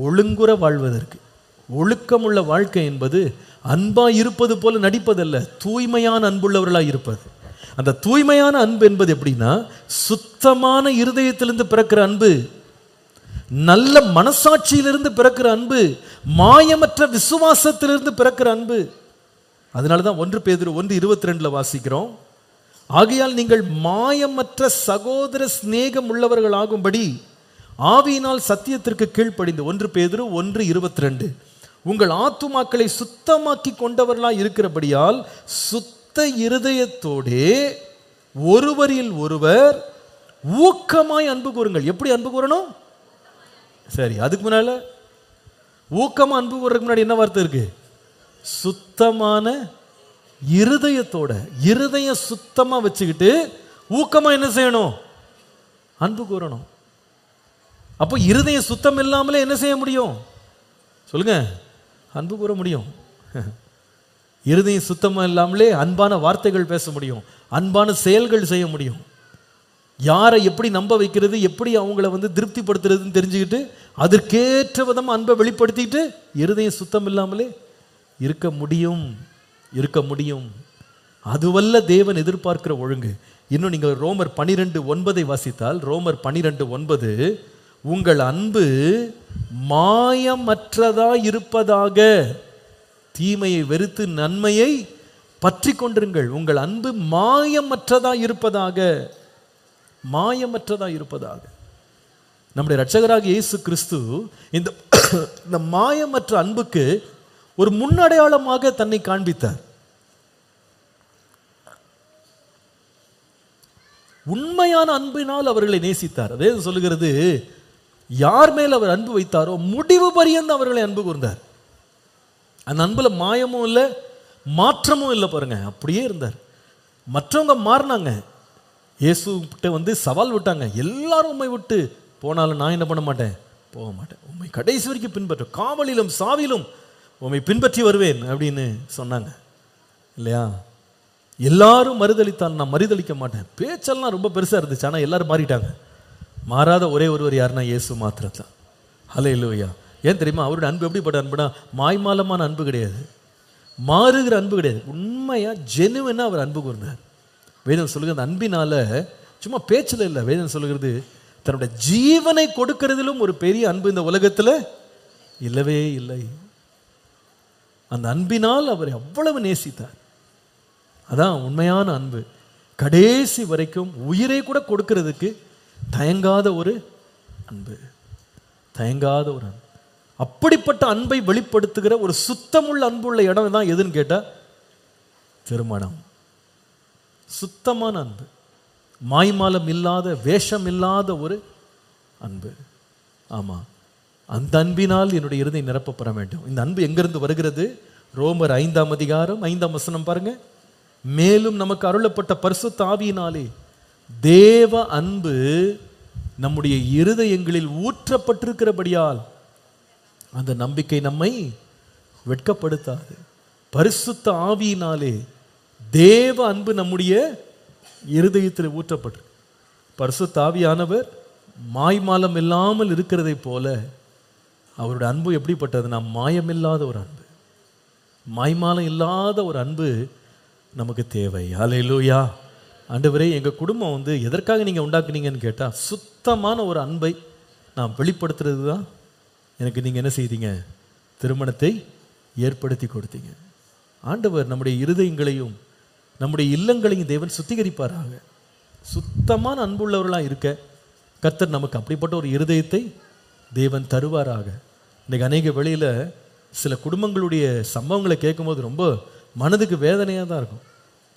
ஒழுங்குற வாழ்வதற்கு. ஒழுக்கமுள்ள வாழ்க்கை என்பது அன்பாக இருப்பது போல நடிப்பதல்ல, தூய்மையான அன்புள்ளவர்களாக இருப்பது. அந்த தூய்மையான அன்பு என்பது எப்படின்னா, சுத்தமான இருதயத்திலிருந்து பிறக்கிற அன்பு, நல்ல மனசாட்சியிலிருந்து பிறக்கிற அன்பு, மாயமற்ற விசுவாசத்திலிருந்து பிறக்கிற அன்பு. அதனால தான் 1 பேதுரு 1:22 வாசிக்கிறோம், ஆகையால் நீங்கள் மாயமற்ற சகோதர சிநேகம் உள்ளவர்கள் ஆகும்படி ஆவியினால் சத்தியத்திற்கு கீழ்ப்படிந்து. 1 பேதுரு 1:22 உங்கள் ஆத்துமாக்களை சுத்தமாக்கி கொண்டவர்களாய் இருக்கிறபடியால் சுத்த இருதயத்தோடே ஒருவரில் ஒருவர் ஊக்கமாய் அன்பு கூறுங்கள். எப்படி அன்பு கூறணும்? சரி, அதுக்கு முன்னால ஊக்கமா அன்பு கூறதுக்கு முன்னாடி என்ன வார்த்தை இருக்கு? சுத்தமான இருதயத்தோட. இருதயம் சுத்தமா வச்சுக்கிட்டு ஊக்கமா என்ன செய்யணும்? அன்பு கூறணும். அப்போ இருதயம் சுத்தம் இல்லாமலே என்ன செய்ய முடியும்? சொல்லுங்க, அன்பு கூற முடியும். இருதயம் சுத்தமா இல்லாமலே அன்பான வார்த்தைகள் பேச முடியும், அன்பான செயல்கள் செய்ய முடியும். யாரை எப்படி நம்ப வைக்கிறது, எப்படி அவங்கள திருப்திப்படுத்துறதுன்னு தெரிஞ்சுக்கிட்டு அதற்கேற்ற விதமாக அன்பை வெளிப்படுத்திட்டு இருதயம் சுத்தம் இல்லாமலே இருக்க முடியும். அதுவல்ல தேவன் எதிர்பார்க்கிற ஒழுங்கு. இன்னும் நீங்கள் ரோமர் 12:9 வாசித்தால், ரோமர் 12:9 உங்கள் அன்பு மாயமற்றதா இருப்பதாக, தீமையை வெறுத்து நன்மையை பற்றி கொண்டிருங்கள். உங்கள் அன்பு மாயமற்றதா இருப்பதாக. நம்முடைய இரட்சகராக இயேசு கிறிஸ்து இந்த மாயமற்ற அன்புக்கு ஒரு முன்னடையாளமாக தன்னை காண்பித்தார். உண்மையான அன்பினால் அவர்களை நேசித்தார். அதே சொல்லுகிறது, யார் மேல் அவர் அன்பு வைத்தாரோ முடிவு பரியந்த அவர்களை அன்பு கூர்ந்தார். அந்த அன்புல மாயமும் இல்லை, மாற்றமும் இல்லை. பாருங்க, அப்படியே இருந்தார். மற்றவங்க மாறினாங்க, இயேசுகிட்ட சவால் விட்டாங்க. எல்லாரும் உண்மை விட்டு போனாலும் நான் என்ன பண்ண மாட்டேன், போக மாட்டேன், உண்மை கடைசி வரைக்கும் பின்பற்ற, காவலிலும் சாவிலும் உண்மை பின்பற்றி வருவேன் அப்படின்னு சொன்னாங்க இல்லையா? எல்லாரும் மறுதளித்தால் நான் மறுதளிக்க மாட்டேன். பேச்செல்லாம் ரொம்ப பெருசாக இருந்துச்சு, ஆனால் எல்லாரும் மாறிட்டாங்க. மாறாத ஒரே ஒருவர் யாருன்னா இயேசு மாத்திரத்தான். ஹல்லேலூயா. ஏன் தெரியுமா? அவருடைய அன்பு எப்படிப்பட்ட அன்புனா, மாய்மாலமான அன்பு கிடையாது, மாறுகிற அன்பு கிடையாது. உண்மையா ஜெனுவனா அவர் அன்பு கூர்ந்தார். வேதம் சொல்லுகிறது, அன்பினால சும்மா பேச்சில் இல்லை, வேதம் சொல்லுகிறது தன்னுடைய ஜீவனை கொடுக்கிறதிலும் ஒரு பெரிய அன்பு இந்த உலகத்தில் இல்லவே இல்லை. அந்த அன்பினால் அவர் அவ்வளவு நேசித்தார். அதான் உண்மையான அன்பு. கடைசி வரைக்கும் உயிரை கூட கொடுக்கிறதுக்கு தயங்காத ஒரு அன்பு. அப்படிப்பட்ட அன்பை வெளிப்படுத்துகிற ஒரு சுத்தமுள்ள அன்புள்ள இடம் தான் எதுன்னு கேட்டா திருமணம். சுத்தமான அன்பு, மாய்மாலம் இல்லாத, வேஷம் இல்லாத ஒரு அன்பு. ஆமா, அந்த அன்பினால் என்னுடைய இருதயம் நிரப்பப்பட வேண்டும். இந்த அன்பு எங்கிருந்து வருகிறது? ரோமர் 5:5 பாருங்க. மேலும் நமக்கு அருளப்பட்ட பரிசுத்த ஆவியினாலே தேவ அன்பு நம்முடைய இருதயங்களில் ஊற்றப்பட்டிருக்கிறபடியால் அந்த நம்பிக்கை நம்மை வெட்கப்படுத்தாது. பரிசுத்த ஆவியினாலே தேவ அன்பு நம்முடைய இருதயத்தில் ஊற்றப்பட்டு, பரிசுத்த ஆவியானவர் மாய்மாலம் இல்லாமல் இருக்கிறதை போல அவருடைய அன்பு எப்படிப்பட்டதுன்னா மாயமில்லாத ஒரு அன்பு, மாய்மாலம் இல்லாத ஒரு அன்பு நமக்கு தேவை. ஹல்லேலூயா. ஆண்டவரே, எங்கள் குடும்பம் எதற்காக நீங்கள் உண்டாக்குனீங்கன்னு கேட்டால் சுத்தமான ஒரு அன்பை நாம் வெளிப்படுத்துறது தான் எனக்கு நீங்கள் என்ன செய்தீங்க? திருமணத்தை ஏற்படுத்தி கொடுத்தீங்க. ஆண்டவர் நம்முடைய இருதயங்களையும் நம்முடைய இல்லங்களையும் தேவன் சுத்திகரிப்பாராக. சுத்தமான அன்புள்ளவர்களாக இருக்க கர்த்தர் நமக்கு அப்படிப்பட்ட ஒரு இருதயத்தை தேவன் தருவாராக. இன்றைக்கி அநேக வெளியில் சில குடும்பங்களுடைய சம்பவங்களை கேட்கும்போது ரொம்ப மனதுக்கு வேதனையாக தான் இருக்கும்.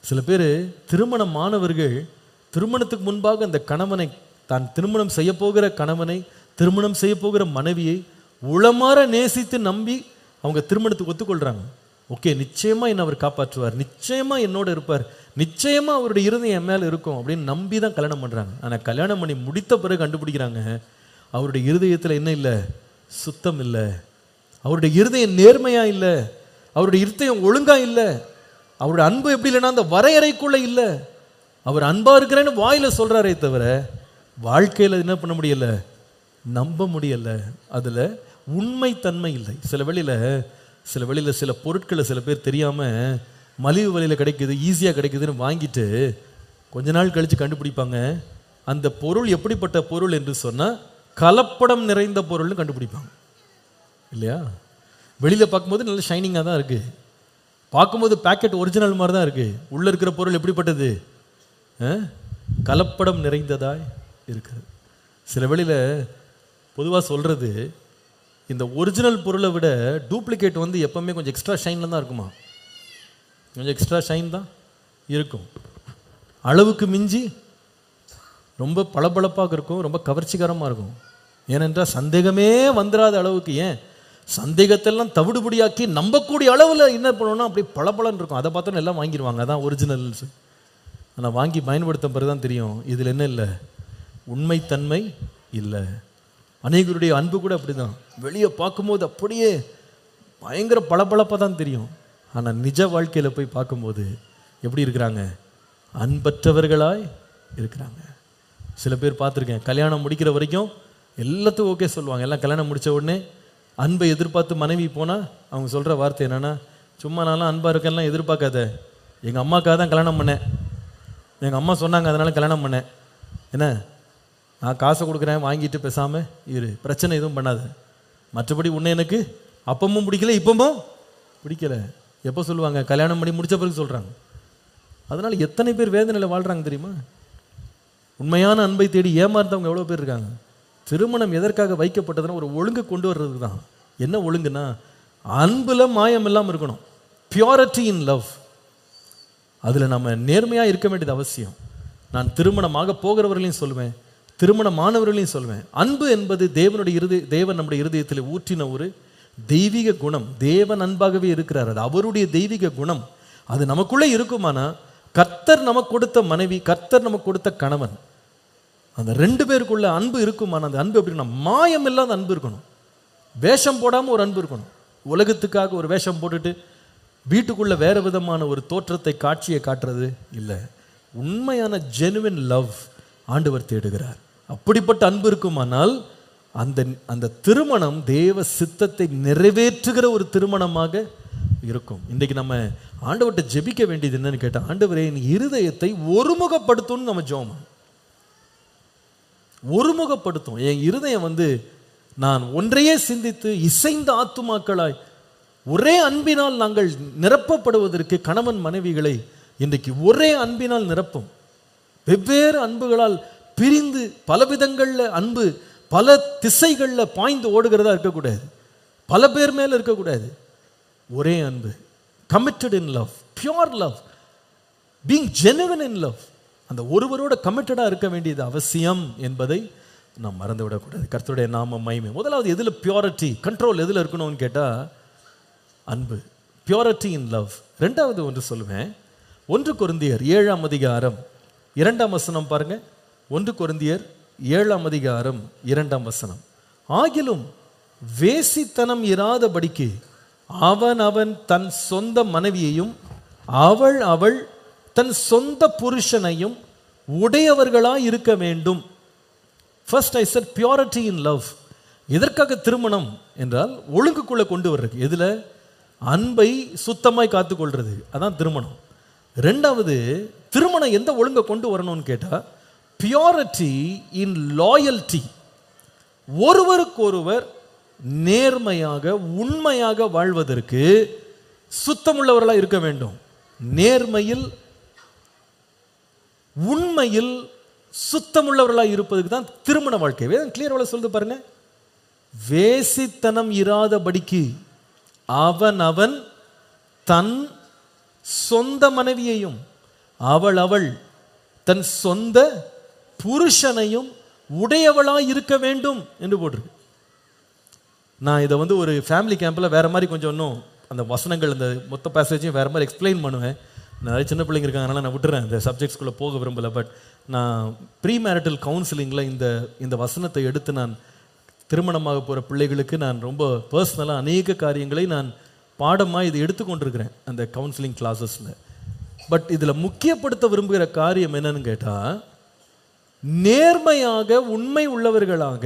சில பேர் திருமணமானவர்கள் திருமணத்துக்கு முன்பாக அந்த கணவனை, தான் திருமணம் செய்ய போகிற கணவனை, திருமணம் செய்ய போகிற மனைவியை உளமாற நேசித்து நம்பி அவங்க திருமணத்துக்கு ஒத்துக்கொள்கிறாங்க. ஓகே, நிச்சயமாக என்னை அவர் காப்பாற்றுவார், நிச்சயமாக என்னோட இருப்பார், நிச்சயமாக அவருடைய இருதயம் என் மேலே இருக்கும் அப்படின்னு நம்பி தான் கல்யாணம் பண்ணுறாங்க. ஆனால் கல்யாணம் பண்ணி முடித்த பிறகு கண்டுபிடிக்கிறாங்க அவருடைய இருதயத்தில் என்ன இல்லை? சுத்தம் இல்லை. அவருடைய இருதயம் நேர்மையாக இல்லை, அவருடைய இருதயம் ஒழுங்காக இல்லை, அவருடைய அன்பு எப்படி இல்லைன்னா அந்த வரையறைக்குள்ளே இல்லை. அவர் அன்பாக இருக்கிறேன்னு வாயில் சொல்கிறாரே தவிர வாழ்க்கையில் என்ன பண்ண முடியலை? நம்ப முடியலை. அதில் உண்மைத்தன்மை இல்லை. சில வெளியில் சில பொருட்களை சில பேர் தெரியாமல் மலிவு விலையில் கிடைக்குது, ஈஸியாக கிடைக்குதுன்னு வாங்கிட்டு கொஞ்ச நாள் கழித்து கண்டுபிடிப்பாங்க அந்த பொருள் எப்படிப்பட்ட பொருள் என்று சொன்னால் கலப்படம் நிறைந்த பொருள்னு கண்டுபிடிப்பாங்க இல்லையா? வெளியில் பார்க்கும்போது நல்ல ஷைனிங்காக தான் இருக்குது, பார்க்கும்போது பேக்கெட் ஒரிஜினல் மாதிரி தான் இருக்குது, உள்ளே இருக்கிற பொருள் எப்படிப்பட்டது? கலப்படம் நிறைந்ததாய் இருக்கிறது. சில வெளியில் பொதுவாக சொல்கிறது, இந்த ஒரிஜினல் பொருளை விட டூப்ளிகேட் வந்து எப்போவுமே கொஞ்சம் எக்ஸ்ட்ரா ஷைனில் தான் இருக்குமா, கொஞ்சம் எக்ஸ்ட்ரா ஷைன் தான் இருக்கும். அளவுக்கு மிஞ்சி ரொம்ப பளபளப்பாக இருக்கும், ரொம்ப கவர்ச்சிகரமாக இருக்கும். ஏனென்றால் சந்தேகமே வந்துடாத அளவுக்கு, ஏன் சந்தேகத்தெல்லாம் தவிடுபடியாக்கி நம்பக்கூடிய அளவில் என்ன பண்ணணும்னா அப்படி பளபளன்னு இருக்கும். அதை பார்த்தோன்னு எல்லாம் வாங்கிடுவாங்க, அதான் ஒரிஜினல்ஸ். ஆனால் வாங்கி பயன்படுத்த பிறகு தான் தெரியும் இதில் என்ன இல்லை? உண்மைத்தன்மை இல்லை. அநேகருடைய அன்பு கூட அப்படி தான், வெளியே பார்க்கும்போது அப்படியே பயங்கர பளபளப்பாக தான் தெரியும். ஆனால் நிஜ வாழ்க்கையில் போய் பார்க்கும்போது எப்படி இருக்கிறாங்க? அன்பற்றவர்களாய் இருக்கிறாங்க. சில பேர் பார்த்துருக்கேன், கல்யாணம் முடிக்கிற வரைக்கும் எல்லாத்துக்கும் ஓகே சொல்லுவாங்க, எல்லாம் கல்யாணம் முடித்த உடனே அன்பை எதிர்பார்த்து மனைவி போனால் அவங்க சொல்கிற வார்த்தை என்னென்னா, சும்மா நான்லாம் அன்பாக இருக்கெல்லாம் எதிர்பார்க்காத, எங்கள் அம்மாக்காக தான் கல்யாணம் பண்ணேன், எங்கள் அம்மா சொன்னாங்க அதனால் கல்யாணம் பண்ணேன், என்ன நான் காசை கொடுக்குறேன் வாங்கிட்டு பேசாமல் இரு, பிரச்சனை எதுவும் பண்ணாது, மற்றபடி உன்னை எனக்கு அப்பமும் பிடிக்கல இப்பவும் பிடிக்கல. எப்போ சொல்லுவாங்க? கல்யாணம் பண்ணி முடித்த பிறகு சொல்கிறாங்க. அதனால் எத்தனை பேர் வேதனையில் வாழ்கிறாங்க தெரியுமா? உண்மையான அன்பை தேடி ஏமாறந்தவங்க எவ்வளோ பேர் இருக்காங்க. திருமணம் எதற்காக வைக்கப்பட்டதுன்னா ஒரு ஒழுங்கு கொண்டு வர்றது தான். என்ன ஒழுங்குன்னா அன்பில் மாயம் இல்லாமல் இருக்கணும், பியூரிட்டி இன் லவ். அதில் நம்ம நேர்மையாக இருக்க வேண்டியது அவசியம். நான் திருமணமாக போகிறவர்களையும் சொல்லுவேன், திருமணமானவர்களையும் சொல்லுவேன், அன்பு என்பது தேவன் நம்முடைய இருதயத்தில் ஊற்றின ஒரு தெய்வீக குணம். தேவன் அன்பாகவே இருக்கிறார், அது அவருடைய தெய்வீக குணம். அது நமக்குள்ளே இருக்குமானா கர்த்தர் நமக்கு கொடுத்த மனைவி, கர்த்தர் நமக்கு கொடுத்த கணவன், அந்த ரெண்டு பேருக்குள்ள அன்பு இருக்குமானா அந்த அன்பு எப்படி இருக்கணும்? மாயம் இல்லாத அன்பு இருக்கணும், வேஷம் போடாமல் ஒரு அன்பு இருக்கணும். உலகத்துக்காக ஒரு வேஷம் போட்டுட்டு வீட்டுக்குள்ள வேற விதமான ஒரு தோற்றத்தை காட்சியை காட்டுறது இல்லை. உண்மையான ஜெனுவின் லவ் ஆண்டவர் தேடுகிறார். அப்படிப்பட்ட அன்பு இருக்குமானால் அந்த திருமணம் தேவ சித்தத்தை நிறைவேற்றுகிற ஒரு திருமணமாக இருக்கும். இன்றைக்கு நம்ம ஆண்டவர்கிட்ட ஜெபிக்க வேண்டியது என்னன்னு கேட்டால், ஆண்டவரே என் இருதயத்தை ஒருமுகப்படுத்தும். நம்ம ஜெபம் ஒருமுகப்படுத்தும். என் இருதயம் நான் ஒன்றையே சிந்தித்து இசைந்த ஆத்துமாக்களாய் ஒரே அன்பினால் நாங்கள் நிரப்பப்படுவதற்கு கணவன் மனைவிகளை இன்றைக்கு ஒரே அன்பினால் நிரப்பும். வெவ்வேறு அன்புகளால் பிரிந்து பலவிதங்களில் அன்பு பல திசைகளில் பாய்ந்து ஓடுகிறதா இருக்கக்கூடாது, பல பேர் மேலே இருக்கக்கூடாது. ஒரே அன்பு, committed in love, pure love, being genuine in love. அந்த ஒருவரோட கமிட்டடாக இருக்க வேண்டியது அவசியம் என்பதை நாம் மறந்து விடக்கூடாது. கர்த்தருடைய நாமம் மகிமை. முதலாவது எதில் பியூரிட்டி, கண்ட்ரோல் எதில் இருக்கணும்னு கேட்டால் அன்பு, பியூரிட்டி இன் லவ். ரெண்டாவது ஒன்று சொல்லுவேன், 1 கொரிந்தியர் 7ஆம் அதிகாரம் 2ஆம் வசனம் பாருங்க. 1 கொரிந்தியர் 7ஆம் அதிகாரம் 2ஆம் வசனம். ஆகிலும் வேசித்தனம் இராதபடிக்கு அவன் தன் சொந்த மனைவியையும் அவள் தன் சொந்த புருஷனையும் உடையவர்களாய் இருக்க வேண்டும். First I set purity in love. எதற்காக திருமணம் என்றால் ஒழுங்குக்குள்ள கொண்டு வர்றது. எதுல? அன்பை சுத்தமாய் காத்துக்கொள்றது, அதான் திருமணம். ரெண்டாவது, திருமணம் எந்த ஒழுங்கை கொண்டு வரணும்னு கேட்டால் பியூரிட்டி இன் லாயல்டி. ஒருவருக்கொருவர் நேர்மையாக உண்மையாக வாழ்வதற்கு சுத்தமுள்ளவர்களாக இருக்க வேண்டும். நேர்மையில் உண்மையில் சுத்தமுள்ளவர்களாக இருப்பதுக்கு தான் திருமண வாழ்க்கை. வேதம் கிளியராக சொல்லுது பாருங்க. வேசித்தனம் இராதபடிக்கு அவன் தன் சொந்த மனைவியையும் அவள் தன் சொந்த புருஷனையும் உடையவளாய் இருக்க வேண்டும் என்று போட்டிருக்கு. நான் இதை ஒரு ஃபேமிலி கேம்பில் வேற மாதிரி கொஞ்சம் இன்னும் அந்த வசனங்கள் அந்த மொத்த பேசேஜையும் வேற மாதிரி எக்ஸ்பிளைன் பண்ணுவேன். நிறைய சின்ன பிள்ளைங்க இருக்காங்க, அதனால் நான் விட்டுறேன், இந்த சப்ஜெக்ட்ஸ்குள்ளே போக விரும்பலை. பட் நான் ப்ரீ மேரிட்டல் கவுன்சிலிங்கில் இந்த வசனத்தை எடுத்து நான் திருமணமாக போகிற பிள்ளைகளுக்கு நான் ரொம்ப பர்சனலாக அநேக காரியங்களை நான் பாடமாக இது எடுத்துக்கொண்டிருக்கிறேன் அந்த கவுன்சிலிங் கிளாஸஸில். பட் இதில் முக்கியப்படுத்த விரும்புகிற காரியம் என்னன்னு கேட்டால், நேர்மையாக உண்மை உள்ளவர்களாக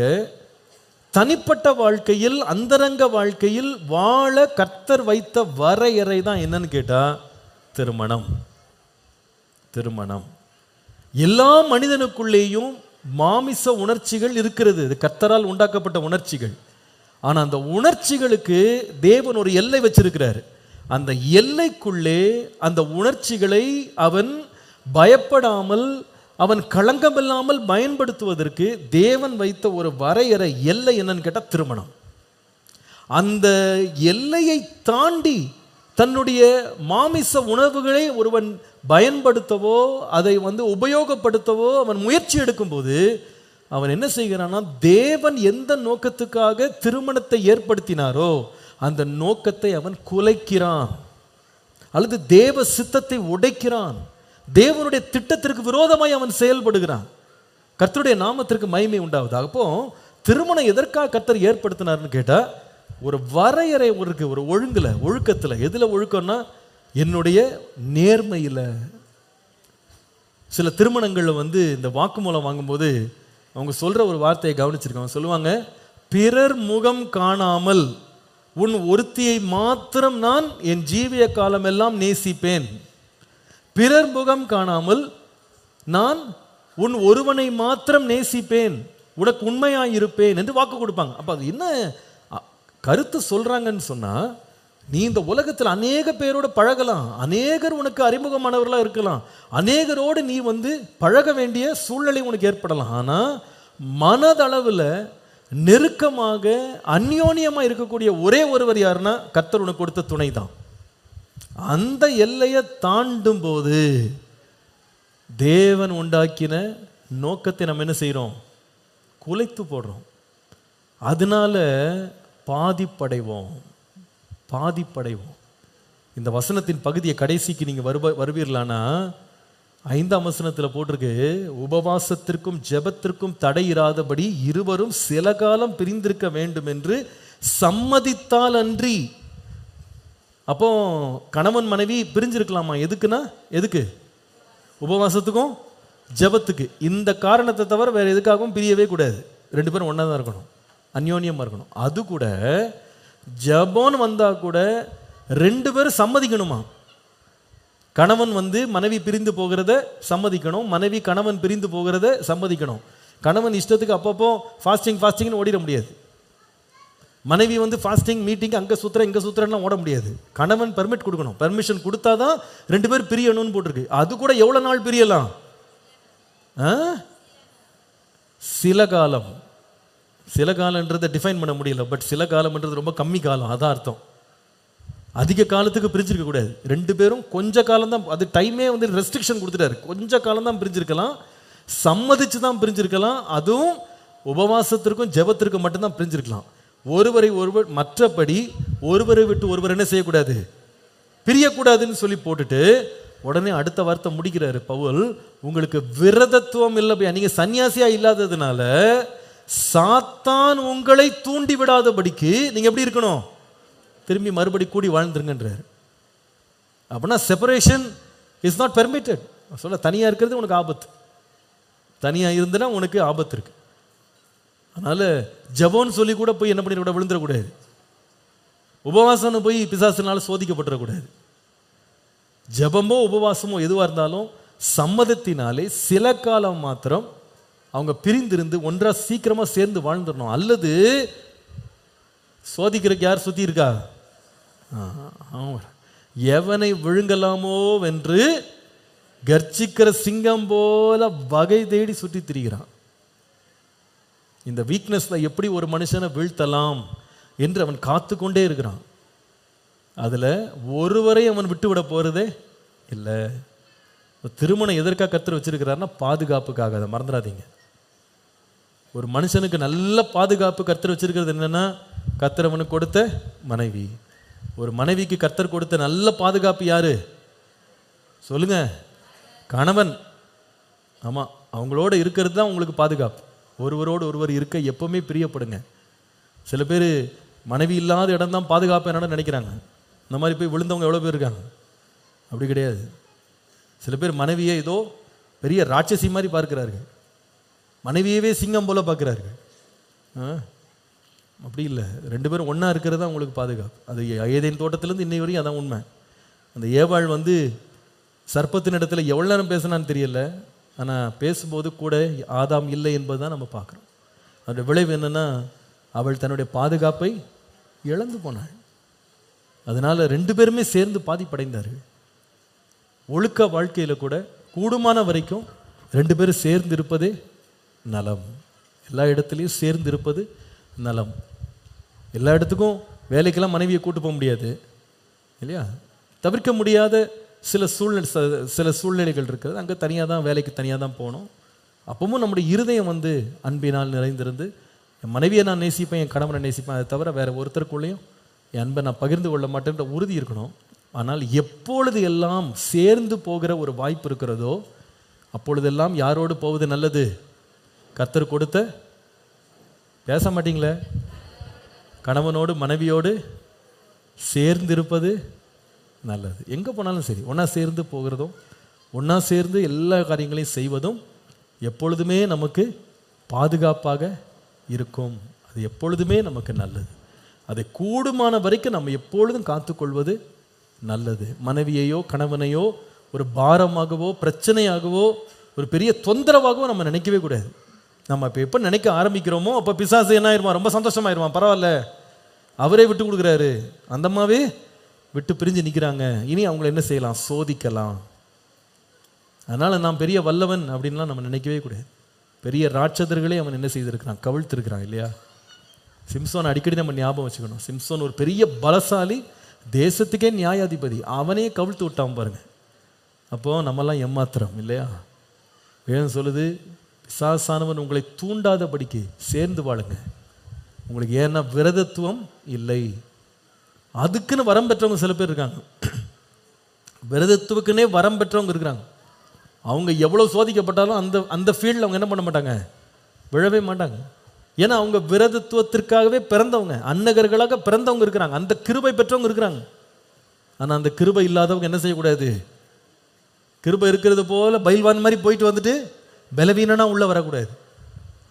தனிப்பட்ட வாழ்க்கையில் அந்தரங்க வாழ்க்கையில் வாழ கர்த்தர் வைத்த வரையறை தான் என்னன்னு கேட்டால் திருமணம். திருமணம் எல்லா மனிதனுக்குள்ளேயும் மாமிச உணர்ச்சிகள் இருக்கிறது. இது கர்த்தரால் உண்டாக்கப்பட்ட உணர்ச்சிகள். ஆனால் அந்த உணர்ச்சிகளுக்கு தேவன் ஒரு எல்லை வச்சிருக்கிறார். அந்த எல்லைக்குள்ளே அந்த உணர்ச்சிகளை அவன் பயப்படாமல் அவன் களங்கமில்லாமல் பயன்படுத்துவதற்கு தேவன் வைத்த ஒரு வரையறை எல்லை என்னன்னு கேட்டால் திருமணம். அந்த எல்லையை தாண்டி தன்னுடைய மாமிச உணவுகளை ஒருவன் பயன்படுத்தவோ அதை உபயோகப்படுத்தவோ அவன் முயற்சி எடுக்கும்போது அவன் என்ன செய்கிறான்னா, தேவன் எந்த நோக்கத்துக்காக திருமணத்தை ஏற்படுத்தினாரோ அந்த நோக்கத்தை அவன் குலைக்கிறான், அல்லது தேவ சித்தத்தை உடைக்கிறான், தேவனுடைய திட்டத்திற்கு விரோதமாய் அவன் செயல்படுகிறான். கர்த்தருடைய நாமத்திற்கு மகிமை உண்டாகுது. அப்போ திருமணம் எதற்காக கர்த்தர் ஏற்படுத்தினார்னு கேட்டால், ஒரு வரையறை இருக்கு, ஒரு ஒழுங்குல, ஒழுக்கத்தில். எதில் ஒழுக்கம்னா என்னுடைய நேர்மையில். சில திருமணங்களில் இந்த வாக்குமூலம் வாங்கும்போது அவங்க சொல்ற ஒரு வார்த்தையை கவனிச்சிருக்காங்க. சொல்லுவாங்க, பிறர் முகம் காணாமல் உன் ஒருத்தியை மாத்திரம் நான் என் ஜீவிய காலம் எல்லாம் நேசிப்பேன். பிறர் முகம் காணாமல் நான் உன் ஒருவனை மாத்திரம் நேசிப்பேன், உனக்கு உண்மையாயிருப்பேன் என்று வாக்கு கொடுப்பாங்க. அப்ப அது என்ன கருத்து சொல்றாங்கன்னு சொன்னா, நீ இந்த உலகத்தில் அநேக பேரோட பழகலாம், அநேகர் உனக்கு அறிமுகமானவர்களா இருக்கலாம், அநேகரோடு நீ பழக வேண்டிய சூழ்நிலை உனக்கு ஏற்படலாம். ஆனா மனதளவில் நெருக்கமாக அந்யோன்யமா இருக்கக்கூடிய ஒரே ஒருவர் யாருன்னா கர்த்தர் உனக்கு கொடுத்த துணை தான். அந்த எல்லையை தாண்டும் போது தேவன் உண்டாக்கின நோக்கத்தை நம்ம என்ன செய்யறோம்? குலைத்து போடுறோம். அதனால பாதிப்படைவோம். இந்த வசனத்தின் பகுதியை கடைசிக்கு நீங்க வருவீர்களானா 5ஆம் வசனத்தில் போட்டிருக்கு, உபவாசத்திற்கும் ஜெபத்திற்கும் தடை இராதபடி இருவரும் சில காலம் பிரிந்திருக்க வேண்டும் என்று சம்மதித்தால் அன்றி. அப்போ கணவன் மனைவி பிரிஞ்சிருக்கலாமா? எதுக்குன்னா எதுக்கு? உபவாசத்துக்கும் ஜெபத்துக்கு. இந்த காரணத்தை தவிர வேற எதுக்காகவும் பிரியவே கூடாது. 2 பேரும் ஒன்றா தான் இருக்கணும், அந்யோன்யமாக இருக்கணும். அது கூட ஜெபம்னு வந்தால் கூட 2 பேரும் சம்மதிக்கணுமா? கணவன் மனைவி பிரிந்து போகிறத சம்மதிக்கணும், மனைவி கணவன் பிரிந்து போகிறத சம்மதிக்கணும். கணவன் இஷ்டத்துக்கு அப்பப்போ ஃபாஸ்டிங்னு ஓடிட முடியாது. மனைவி ஃபாஸ்டிங் மீட்டிங் அங்கே சுத்துற இங்கே சுத்துறலாம் ஓட முடியாது. கணவன் பெர்மிட் கொடுக்கணும், பெர்மிஷன் கொடுத்தாதான் 2 பேர் பிரியணும்னு போட்டிருக்கு. அது கூட எவ்வளோ நாள் பிரியலாம்? சில காலம். சில காலன்றதை டிஃபைன் பண்ண முடியல, பட் சில காலம்ன்றது ரொம்ப கம்மி காலம், அதான் அர்த்தம். அதிக காலத்துக்கு பிரிஞ்சிருக்க கூடாது. 2 பேரும் கொஞ்ச காலம் தான், அது டைமே ரெஸ்ட்ரிக்ஷன் கொடுத்துட்டாரு. கொஞ்ச காலம் தான் பிரிஞ்சிருக்கலாம், சம்மதிச்சு தான் பிரிஞ்சிருக்கலாம். அதுவும் உபவாசத்திற்கும் ஜெபத்திற்கும் மட்டும்தான் பிரிஞ்சிருக்கலாம். ஒருவரை ஒருவர், மற்றபடி ஒருவரை விட்டு ஒருவர் என்ன செய்யக்கூடாது? பிரியக்கூடாதுன்னு சொல்லி போட்டுட்டு உடனே அடுத்த வார்த்தை முடிக்கிறாரு பவுல், உங்களுக்கு விரதத்துவம் இல்லை, நீங்க சன்னியாசியா இல்லாததுனால சாத்தான் உங்களை தூண்டி விடாதபடிக்கு நீங்க எப்படி இருக்கணும்? திரும்பி மறுபடி கூடி வாழ்ந்துருங்கன்றார். அப்படின்னா செப்பரேஷன் இஸ் நாட் பெர்மிட்டட். சொல்ல தனியா இருக்கிறது உனக்கு ஆபத்து, தனியா இருந்தனா உனக்கு ஆபத்து இருக்கு. அதனால ஜெபம்னு சொல்லி கூட போய் என்ன பண்ணிடக்கூடாது? விழுந்துடக்கூடாது. உபவாசம்னு போய் பிசாசினால சோதிக்கப்பட்டுறக்கூடாது. ஜெபமோ உபவாசமோ எதுவாக இருந்தாலும் சம்மதத்தினாலே சில காலம் மாத்திரம் அவங்க பிரிந்திருந்து ஒன்றா சீக்கிரமா சேர்ந்து வாழ்ந்துடணும். அல்லது சோதிக்கிறதுக்கு யார் சுற்றி இருக்கா? எவனை விழுங்கலாமோ என்று கர்ச்சிக்கிற சிங்கம் போல வகை தேடி சுற்றி திரிகிறான். இந்த வீக்னஸ்ல எப்படி ஒரு மனுஷனை வீழ்த்தலாம் என்று அவன் காத்து கொண்டே இருக்கிறான். அதில் ஒருவரை அவன் விட்டு விட போறதே இல்லை. திருமணம் எதற்காக கர்த்தர் வச்சிருக்கிறாருன்னா பாதுகாப்புக்காக. அதை மறந்துடாதீங்க. ஒரு மனுஷனுக்கு நல்ல பாதுகாப்பு கர்த்தர் வச்சிருக்கிறது என்னன்னா, கர்த்தர் அவனுக்கு கொடுத்த மனைவி. ஒரு மனைவிக்கு கர்த்தர் கொடுத்த நல்ல பாதுகாப்பு யாரு சொல்லுங்க? கணவன். ஆமாம், அவங்களோட இருக்கிறது தான் உங்களுக்கு பாதுகாப்பு. ஒருவரோடு ஒருவர் இருக்க எப்பவுமே பிரியப்படுங்க. சில பேர் மனைவி இல்லாத இடம் தான் பாதுகாப்பு என்னன்னு நினைக்கிறாங்க. இந்த மாதிரி போய் விழுந்தவங்க எவ்வளோ பேர் இருக்காங்க? அப்படி கிடையாது. சில பேர் மனைவியை ஏதோ பெரிய ராட்சசி மாதிரி பார்க்கிறார்கள், மனைவியவே சிங்கம் போல பார்க்கிறார்கள். அப்படி இல்லை. ரெண்டு பேரும் ஒன்றா இருக்கிறது தான் உங்களுக்கு பாதுகாப்பு. அது ஏதேன் தோட்டத்திலேருந்து இன்னை வரையும் அதான் உண்மை. அந்த ஏவாள் சர்ப்பத்தின் இடத்துல எவ்வளோ நேரம் பேசினான்னு தெரியல, ஆனால் பேசும்போது கூட ஆதாம் இல்லை என்பது தான் நம்ம பார்க்குறோம். அதோட விளைவு என்னென்னா, அவள் தன்னுடைய பாதுகாப்பை இழந்து போனாள். அதனால் ரெண்டு பேருமே சேர்ந்து பாதிப்படைந்தார்கள். ஒழுக்க வாழ்க்கையில் கூட கூடுமான வரைக்கும் ரெண்டு பேரும் சேர்ந்து இருப்பதே நலம். எல்லா இடத்துலையும் சேர்ந்து இருப்பது நலம். எல்லா இடத்துக்கும் வேலைக்கெல்லாம் மனைவியை கூட்டு போக முடியாது இல்லையா? தவிர்க்க முடியாத சில சூழ்நிலைகள் இருக்கிறது. அங்கே தனியாக தான், வேலைக்கு தனியாக தான் போகணும். அப்பவும் நம்முடைய இருதயம் அன்பினால் நிறைந்திருந்து, என் மனைவியை நான் நேசிப்பேன், என் கணவனை நேசிப்பேன், அதை தவிர வேறு ஒருத்தருக்குள்ளேயும் என் அன்பை நான் பகிர்ந்து கொள்ள மாட்டேன்ற உறுதி இருக்கணும். ஆனால் எப்பொழுது எல்லாம் சேர்ந்து போகிற ஒரு வாய்ப்பு இருக்கிறதோ அப்பொழுதெல்லாம் யாரோடு போவது நல்லது? கர்த்தர் கொடுத்த, பேச மாட்டீங்களே, கணவனோடு மனைவியோடு சேர்ந்து இருப்பது நல்லது. எங்கே போனாலும் சரி ஒன்றா சேர்ந்து போகிறதும் ஒன்றா சேர்ந்து எல்லா காரியங்களையும் செய்வதும் எப்பொழுதுமே நமக்கு பாதுகாப்பாக இருக்கும். அது எப்பொழுதுமே நமக்கு நல்லது. அதை கூடுமான வரைக்கும் நம்ம எப்பொழுதும் காத்துக்கொள்வது நல்லது. மனைவியையோ கணவனையோ ஒரு பாரமாகவோ பிரச்சனையாகவோ ஒரு பெரிய தொந்தரவாகவோ நம்ம நினைக்கவே கூடாது. நம்ம இப்போ எப்போ நினைக்க ஆரம்பிக்கிறோமோ அப்போ பிசாசு என்ன ஆயிடுவான்? ரொம்ப சந்தோஷமாயிருவான். பரவாயில்ல, அவரே விட்டு கொடுக்குறாரு, அந்த அம்மாவே விட்டு பிரிஞ்சு நிற்கிறாங்க, இனி அவங்கள என்ன செய்யலாம்? சோதிக்கலாம். அதனால் நான் பெரிய வல்லவன் அப்படின்லாம் நம்ம நினைக்கவே கூடாது. பெரிய ராட்சதர்களே அவன் என்ன செய்திருக்கிறான்? கவிழ்த்திருக்கிறான் இல்லையா? சிம்சோன் அடிக்கடி நம்ம ஞாபகம் வச்சுக்கணும். சிம்சோன் ஒரு பெரிய பலசாலி, தேசத்துக்கே நியாயாதிபதி, அவனே கவிழ்த்து விட்டான் பாருங்க. அப்போது நம்மெல்லாம் ஏமாத்திரம் இல்லையா? வேணும் சொல்லுது, பிசாசானவன் உங்களை தூண்டாதபடிக்கு சேர்ந்து வாழுங்க. உங்களுக்கு ஏன்னா விரதத்துவம் இல்லை. அதுக்குன்னு வரம் பெற்றவங்க சில பேர் இருக்காங்க. விரதத்துவக்குன்னே வரம் பெற்றவங்க இருக்கிறாங்க. அவங்க எவ்வளோ சோதிக்கப்பட்டாலும் அந்த ஃபீல்டில் அவங்க என்ன பண்ண மாட்டாங்க? விழவே மாட்டாங்க. ஏன்னா அவங்க விரதத்துவத்திற்காகவே பிறந்தவங்க, அன்னகர்களாக பிறந்தவங்க இருக்கிறாங்க, அந்த கிருபை பெற்றவங்க இருக்கிறாங்க. ஆனால் அந்த கிருபை இல்லாதவங்க என்ன செய்யக்கூடாது? கிருபை இருக்கிறது போல பயில்வான் மாதிரி போயிட்டு வந்துட்டு பலவீனனா உள்ள வரக்கூடாது.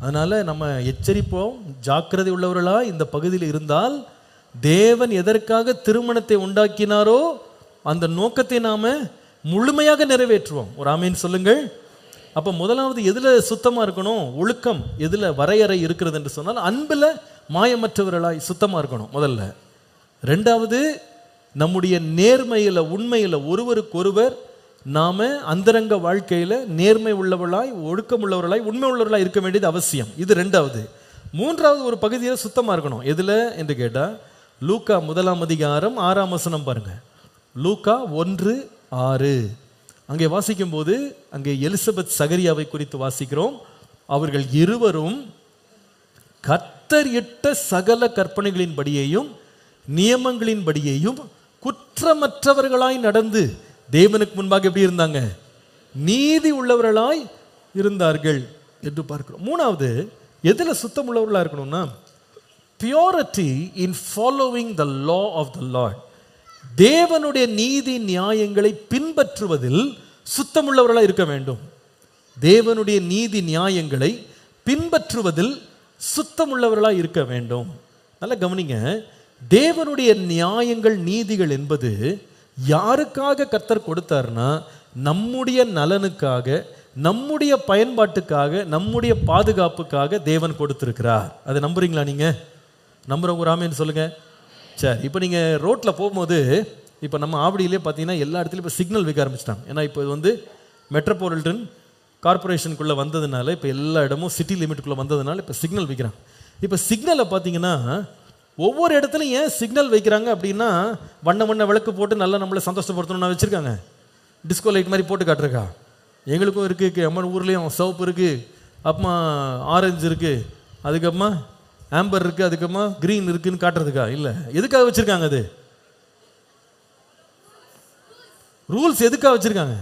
அதனால நம்ம எச்சரிப்போம், ஜாக்கிரதை உள்ளவர்களா இந்த பகுதியில் இருந்தால் தேவன் எதற்காக திருமணத்தை உண்டாக்கினாரோ அந்த நோக்கத்தை நாம முழுமையாக நிறைவேற்றுவோம். ஒரு ஆமீன் சொல்லுங்கள். அப்போ முதலாவது எதில் சுத்தமாக இருக்கணும்? ஒழுக்கம் எதில் வரையறை இருக்கிறது என்று சொன்னால் அன்பில் மாயமற்றவர்களாய் சுத்தமாக இருக்கணும் முதல்ல. ரெண்டாவது, நம்முடைய நேர்மையில் உண்மையில் ஒருவருக்கொருவர் நாம் அந்தரங்க வாழ்க்கையில் நேர்மை உள்ளவர்களாய் ஒழுக்கம் உள்ளவர்களாய் உண்மை உள்ளவர்களாய் இருக்க வேண்டியது அவசியம். இது ரெண்டாவது. மூன்றாவது, ஒரு பகுதியில் சுத்தமாக இருக்கணும். எதில் என்று கேட்டால் லூக்கா 1 அதிகாரம் 6 வசனம் பாருங்க. லூக்கா 1:6 அங்கே வாசிக்கும் போது அங்கே எலிசபெத் சகரியாவை குறித்து வாசிக்கிறோம். அவர்கள் இருவரும் கர்த்தர் இட்ட சகல கற்பனைகளின்படியேயும் நியமங்களின்படியேயும் குற்றமற்றவர்களாய் நடந்து தேவனுக்கு முன்பாக எப்படி இருந்தாங்க? நீதி உள்ளவர்களாய் இருந்தார்கள் என்று பார்க்கிறோம். மூணாவது, எதில் சுத்தம் உள்ளவர்களாக இருக்கணும்னா purity in following the law of the lord. தேவனுடைய நீதி நியாயங்களை பின்பற்றுவதில் சுத்தமுள்ளவர்களாக இருக்க வேண்டும். தேவனுடைய நீதி நியாயங்களை பின்பற்றுவதில் சுத்தமுள்ளவர்களாக இருக்க வேண்டும். நல்லா கவனிங்க, தேவனுடைய நியாயங்கள் நீதிகள் என்பது யாருக்காக கர்த்தர் கொடுத்தார்னா நம்முடைய நலனுக்காக, நம்முடைய பயன்பாட்டுக்காக, நம்முடைய பாதுகாப்புக்காக தேவன் கொடுத்திருக்கிறார். அதை நம்புறீங்களா நீங்க? நம்புறவங்க ஒரு ஆமேன்னு சொல்லுங்க. சரி, இப்போ நீங்கள் ரோட்டில் போகும்போது இப்போ நம்ம ஆவடியிலே பார்த்தீங்கன்னா எல்லா இடத்துலையும் இப்போ சிக்னல் வைக்க ஆரம்பிச்சிட்டாங்க. ஏன்னா இப்போ வந்து மெட்ரோபாலிட்டன் கார்பரேஷனுக்குள்ளே வந்ததுனால, இப்போ எல்லா இடமும் சிட்டி லிமிட்டுக்குள்ளே வந்ததுனால இப்போ சிக்னல் வைக்கிறாங்க. இப்போ சிக்னலை பார்த்தீங்கன்னா ஒவ்வொரு இடத்துலையும் ஏன் சிக்னல் வைக்கிறாங்க அப்படின்னா, வண்ண வண்ண விளக்கு போட்டு நல்லா நம்மளை சந்தோஷப்படுத்தணும்னு வச்சுருக்காங்க. டிஸ்கோ லைட் மாதிரி போட்டு காட்டுறக்கா? எங்களுக்கும் இருக்குது, நம்ம ஊர்லேயும் சிவப்பு இருக்குது, அப்புறமா ஆரஞ்சு இருக்குது, அதுக்கப்புறமா ஆம்பர் இருக்குது, அதுக்கப்புறமா க்ரீன் இருக்குதுன்னு காட்டுறதுக்கா? இல்லை. எதுக்காக வச்சுருக்காங்க? அது ரூல்ஸ் எதுக்காக வச்சுருக்காங்க?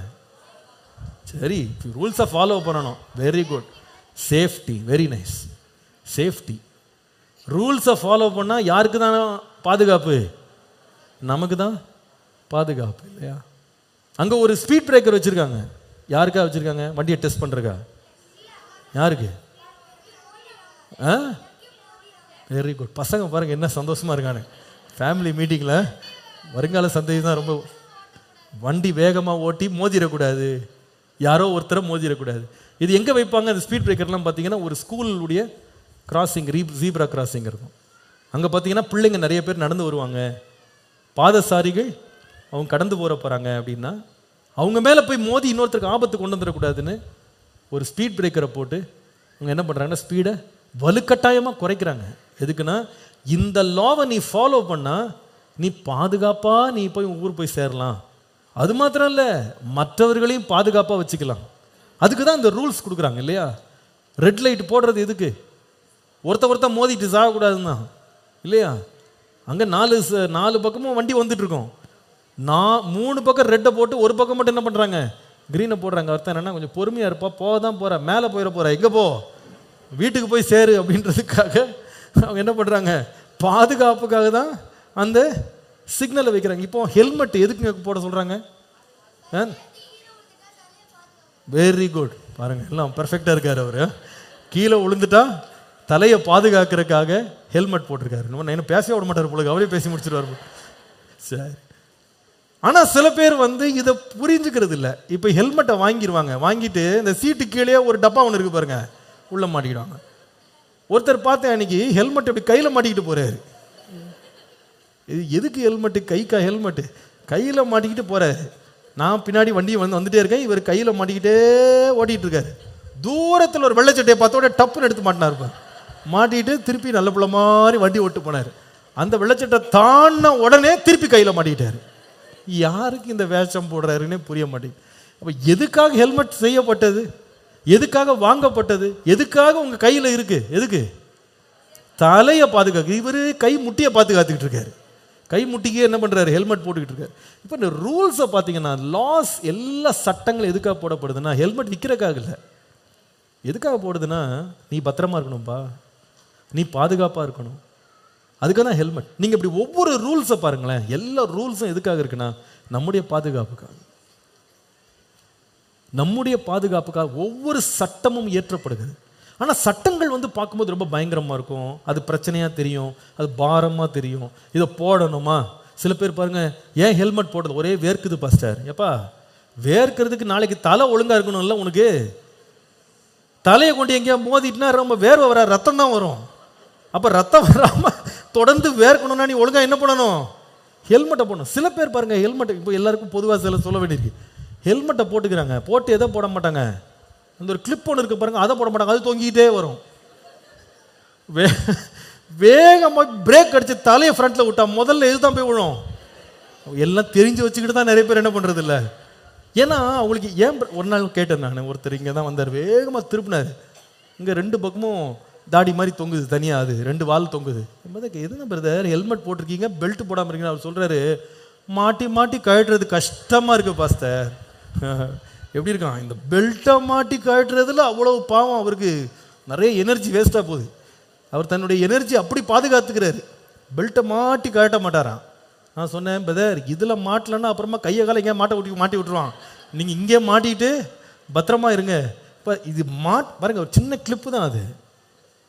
சரி, ரூல்ஸை ஃபாலோ பண்ணணும். Very good. Safety, very nice. Safety. ரூல்ஸை ஃபாலோ பண்ணால் யாருக்கு தான் பாதுகாப்பு? நமக்கு தான் பாதுகாப்பு, இல்லையா? அங்கே ஒரு ஸ்பீட் பிரேக்கர் வச்சுருக்காங்க. யாருக்கா வச்சுருக்காங்க? வண்டியை டெஸ்ட் பண்ணுறக்கா? யாருக்கு? Very good. பசங்க பாருங்கள் என்ன சந்தோஷமாக இருக்கானு. ஃபேமிலி மீட்டிங்கில் வருங்கால சந்தேகம் தான் ரொம்ப. வண்டி வேகமாக ஓட்டி மோதிடக்கூடாது, யாரோ ஒருத்தரை மோதிடக்கூடாது. இது எங்கே வைப்பாங்க? அந்த ஸ்பீட் பிரேக்கர்லாம் பார்த்தீங்கன்னா ஒரு ஸ்கூலுடைய கிராசிங், ஜீப்ரா கிராசிங் இருக்கும். அங்கே பார்த்தீங்கன்னா பிள்ளைங்க நிறைய பேர் நடந்து வருவாங்க, பாதசாரிகள் அவங்க கடந்து போகிறாங்க அப்படின்னா அவங்க மேலே போய் மோதி இன்னொருத்தருக்கு ஆபத்து கொண்டு வந்துடக்கூடாதுன்னு ஒரு ஸ்பீட் பிரேக்கரை போட்டு அவங்க என்ன பண்ணுறாங்கன்னா ஸ்பீடை வலுக்கட்டாயமாக குறைக்கிறாங்க. எதுக்குன்னா, இந்த லாவை நீ ஃபாலோ பண்ணால் நீ பாதுகாப்பாக நீ போய் ஊர் போய் சேரலாம். அது மாத்திரம் இல்லை, மற்றவர்களையும் பாதுகாப்பாக வச்சுக்கலாம். அதுக்கு தான் இந்த ரூல்ஸ் கொடுக்குறாங்க, இல்லையா? ரெட் லைட் போடுறது எதுக்கு? ஒருத்த மோதிட்டு சாகக்கூடாதுன்னா, இல்லையா? அங்கே நாலு பக்கமும் வண்டி வந்துட்டு இருக்கோம். 3 பக்கம் ரெட்டை போட்டு ஒரு பக்கம் மட்டும் என்ன பண்ணுறாங்க? க்ரீனை போடுறாங்க. அர்த்தம் என்னன்னா, கொஞ்சம் பொறுமையாக இருப்பா, போக தான் போகிற, மேலே போயிட போகிற, எங்கே போ, வீட்டுக்கு போய் சேரு அப்படின்றதுக்காக அவங்க என்ன பண்ணுறாங்க? பாதுகாப்புக்காக தான் அந்த சிக்னலை வைக்கிறாங்க. இப்போ ஹெல்மெட் எதுக்குங்க போட சொல்கிறாங்க? Very good. பாருங்கள், எல்லாம் பர்ஃபெக்டாக இருக்கார் அவர். கீழே விழுந்துட்டா தலையை பாதுகாக்கிறதுக்காக ஹெல்மெட் போட்டிருக்காரு. நம்ம என்ன பேசவே விட மாட்டார் போல, அவரே பேசி முடிச்சிருவார். சரி. ஆனால் சில பேர் வந்து இதை புரிஞ்சுக்கிறது இல்லை. இப்போ ஹெல்மெட்டை வாங்கிடுவாங்க, வாங்கிட்டு இந்த சீட்டு கீழே ஒரு டப்பா ஒன்று இருக்குது பாருங்க, உள்ளே மாட்டிக்கிடுவாங்க. ஒருத்தர் பார்த்தேன் அன்னைக்கு ஹெல்மெட் இப்படி கையில் மாட்டிக்கிட்டு போகிறாரு. இது எதுக்கு ஹெல்மெட்டு? ஹெல்மெட்டு கையில் மாட்டிக்கிட்டு போகிறாரு. நான் பின்னாடி வண்டியை வந்துட்டே இருக்கேன், இவர் கையில் மாட்டிக்கிட்டே ஓட்டிகிட்டு இருக்காரு. தூரத்தில் ஒரு வெள்ளச்சட்டையை பார்த்தோட டப்புன்னு எடுத்து மாட்டினார். மாட்டிக்கிட்டு திருப்பி நல்ல பிள்ளை மாதிரி வண்டி ஓட்டு போனார். அந்த வெள்ளச்சட்டை தாண்டின உடனே திருப்பி கையில் மாட்டிக்கிட்டார். யாருக்கு இந்த வேஷம் போடுறாருன்னே புரிய மாட்டேங்குது. அப்போ எதுக்காக ஹெல்மெட் செய்யப்பட்டது? எதுக்காக வாங்கப்பட்டது? எதுக்காக உங்கள் கையில் இருக்குது? எதுக்கு? தலையை பாதுகாக்க. இவர் கை முட்டியை பாதுகாத்துக்கிட்டு இருக்காரு. கை முட்டிக்கே என்ன பண்ணுறாரு? ஹெல்மெட் போட்டுக்கிட்டு இருக்காரு. இப்போ இந்த ரூல்ஸை பார்த்தீங்கன்னா, லாஸ், எல்லா சட்டங்களும் எதுக்காக போடப்படுதுன்னா, ஹெல்மெட் விற்கிறக்காக இல்லை. எதுக்காக போடுதுன்னா, நீ பத்திரமா இருக்கணும்ப்பா, நீ பாதுகாப்பாக இருக்கணும், அதுக்காக தான் ஹெல்மெட். நீங்கள் இப்படி ஒவ்வொரு ரூல்ஸை பாருங்களேன், எல்லா ரூல்ஸும் எதுக்காக இருக்குன்னா நம்முடைய பாதுகாப்புக்காக. நம்முடைய பாதுகாப்புக்காக ஒவ்வொரு சட்டமும் இயற்றப்படுகிறது. ஆனால் சட்டங்கள் வந்து பார்க்கும்போது ரொம்ப பயங்கரமாக இருக்கும், அது பிரச்சனையாக தெரியும், அது பாரமாக தெரியும். இதை போடணுமா? சில பேர் பாருங்கள், ஏன் ஹெல்மெட் போடுறது? ஒரே வேர்க்குது பாஸ்டர். எப்பா வேர்க்கிறதுக்கு நாளைக்கு தலை ஒழுங்காக இருக்கணும்ல உனக்கு. தலையை கொண்டு எங்கேயா மோதிட்டுனா ரொம்ப வேர்வை வர, ரத்தம் தான் வரும். அப்போ ரத்தம் வராமல் தொடர்ந்து வேர்க்கணும்னா நீ ஒழுங்காக என்ன பண்ணணும்? ஹெல்மெட்டை போடணும். சில பேர் பாருங்கள், ஹெல்மெட்டை இப்போ எல்லாருக்கும் பொதுவாக சில சொல்ல வேண்டியிருக்கு. ஹெல்மெட்டை போட்டுக்கிறாங்க, போட்டு எதை போட மாட்டாங்க, அந்த ஒரு கிளிப் ஒன்று இருக்குது பாருங்கள், அதை போட மாட்டாங்க, அது தொங்கிக்கிட்டே வரும். வேகமாக பிரேக் அடித்து தலையை ஃப்ரண்ட்டில் விட்டா முதல்ல எதுதான் போய் விழும். எல்லாம் தெரிஞ்சு வச்சுக்கிட்டு தான் நிறைய பேர் என்ன பண்ணுறது இல்லை. ஏன்னா அவங்களுக்கு ஏன் ஒரு நாள் கேட்டேன் நான், ஒருத்தர் இங்கே தான் வந்தார், வேகமாக திருப்பினார், இங்கே 2 பக்கமும் தாடி மாதிரி தொங்குது தனியாக, அது 2 வால் தொங்குது. எதுங்க பிரதர் ஹெல்மெட் போட்டிருக்கீங்க, பெல்ட் போடாமல் இருக்கீங்க? அவர் சொல்கிறாரு, மாட்டி மாட்டி கழட்டுறது கஷ்டமாக இருக்குது பாஸ்டர். எப்படி இருக்கான், இந்த பெல்ட்டை மாட்டி கழட்டுறதுல அவ்வளோ பாவம், அவருக்கு நிறைய எனர்ஜி வேஸ்ட்டாக போகுது. அவர் தன்னுடைய எனர்ஜி அப்படி பாதுகாத்துக்கிறாரு, பெல்ட்டை மாட்டி கழட்ட மாட்டாரான். நான் சொன்னேன், பிரதர் இதில் மாட்டலன்னா அப்புறமா கையை காலை எங்கேயா மாட்டி விட்டுருவான், நீங்கள் இங்கே மாட்டிக்கிட்டு பத்திரமா இருங்க. இப்போ இது பாருங்க, ஒரு சின்ன கிளிப்பு தான் அது,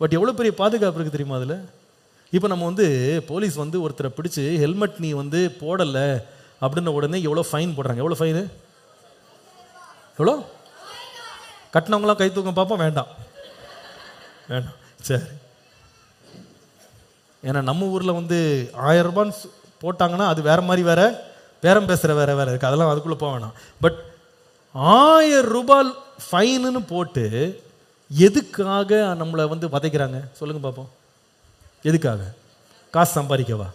பட் எவ்வளோ பெரிய பாதுகாப்பு இருக்குது தெரியுமா அதில். இப்போ நம்ம வந்து போலீஸ் வந்து ஒருத்தரை பிடிச்சி ஹெல்மெட் நீ வந்து போடலை அப்படின்ன உடனே எவ்வளோ ஃபைன் போடுறாங்க. எவ்வளோ ஃபைனு? எவ்வளோ? கட்டினவங்களாம் கை தூக்கம் பார்ப்போம். வேண்டாம் வேண்டாம். சரி, ஏன்னா நம்ம ஊரில் வந்து 1000 ரூபான்னு போட்டாங்கன்னா அது வேற மாதிரி வேற பேரம் பேசுகிற வேற வேற இருக்குது, அதெல்லாம் அதுக்குள்ளே போக வேணாம். பட் 1000 ரூபாய் ஃபைனுன்னு போட்டு எதுக்காக நம்மளை வந்து வதைக்கிறாங்க சொல்லுங்க பார்ப்போம்? எதுக்காக? காசு சம்பாதிக்கவா?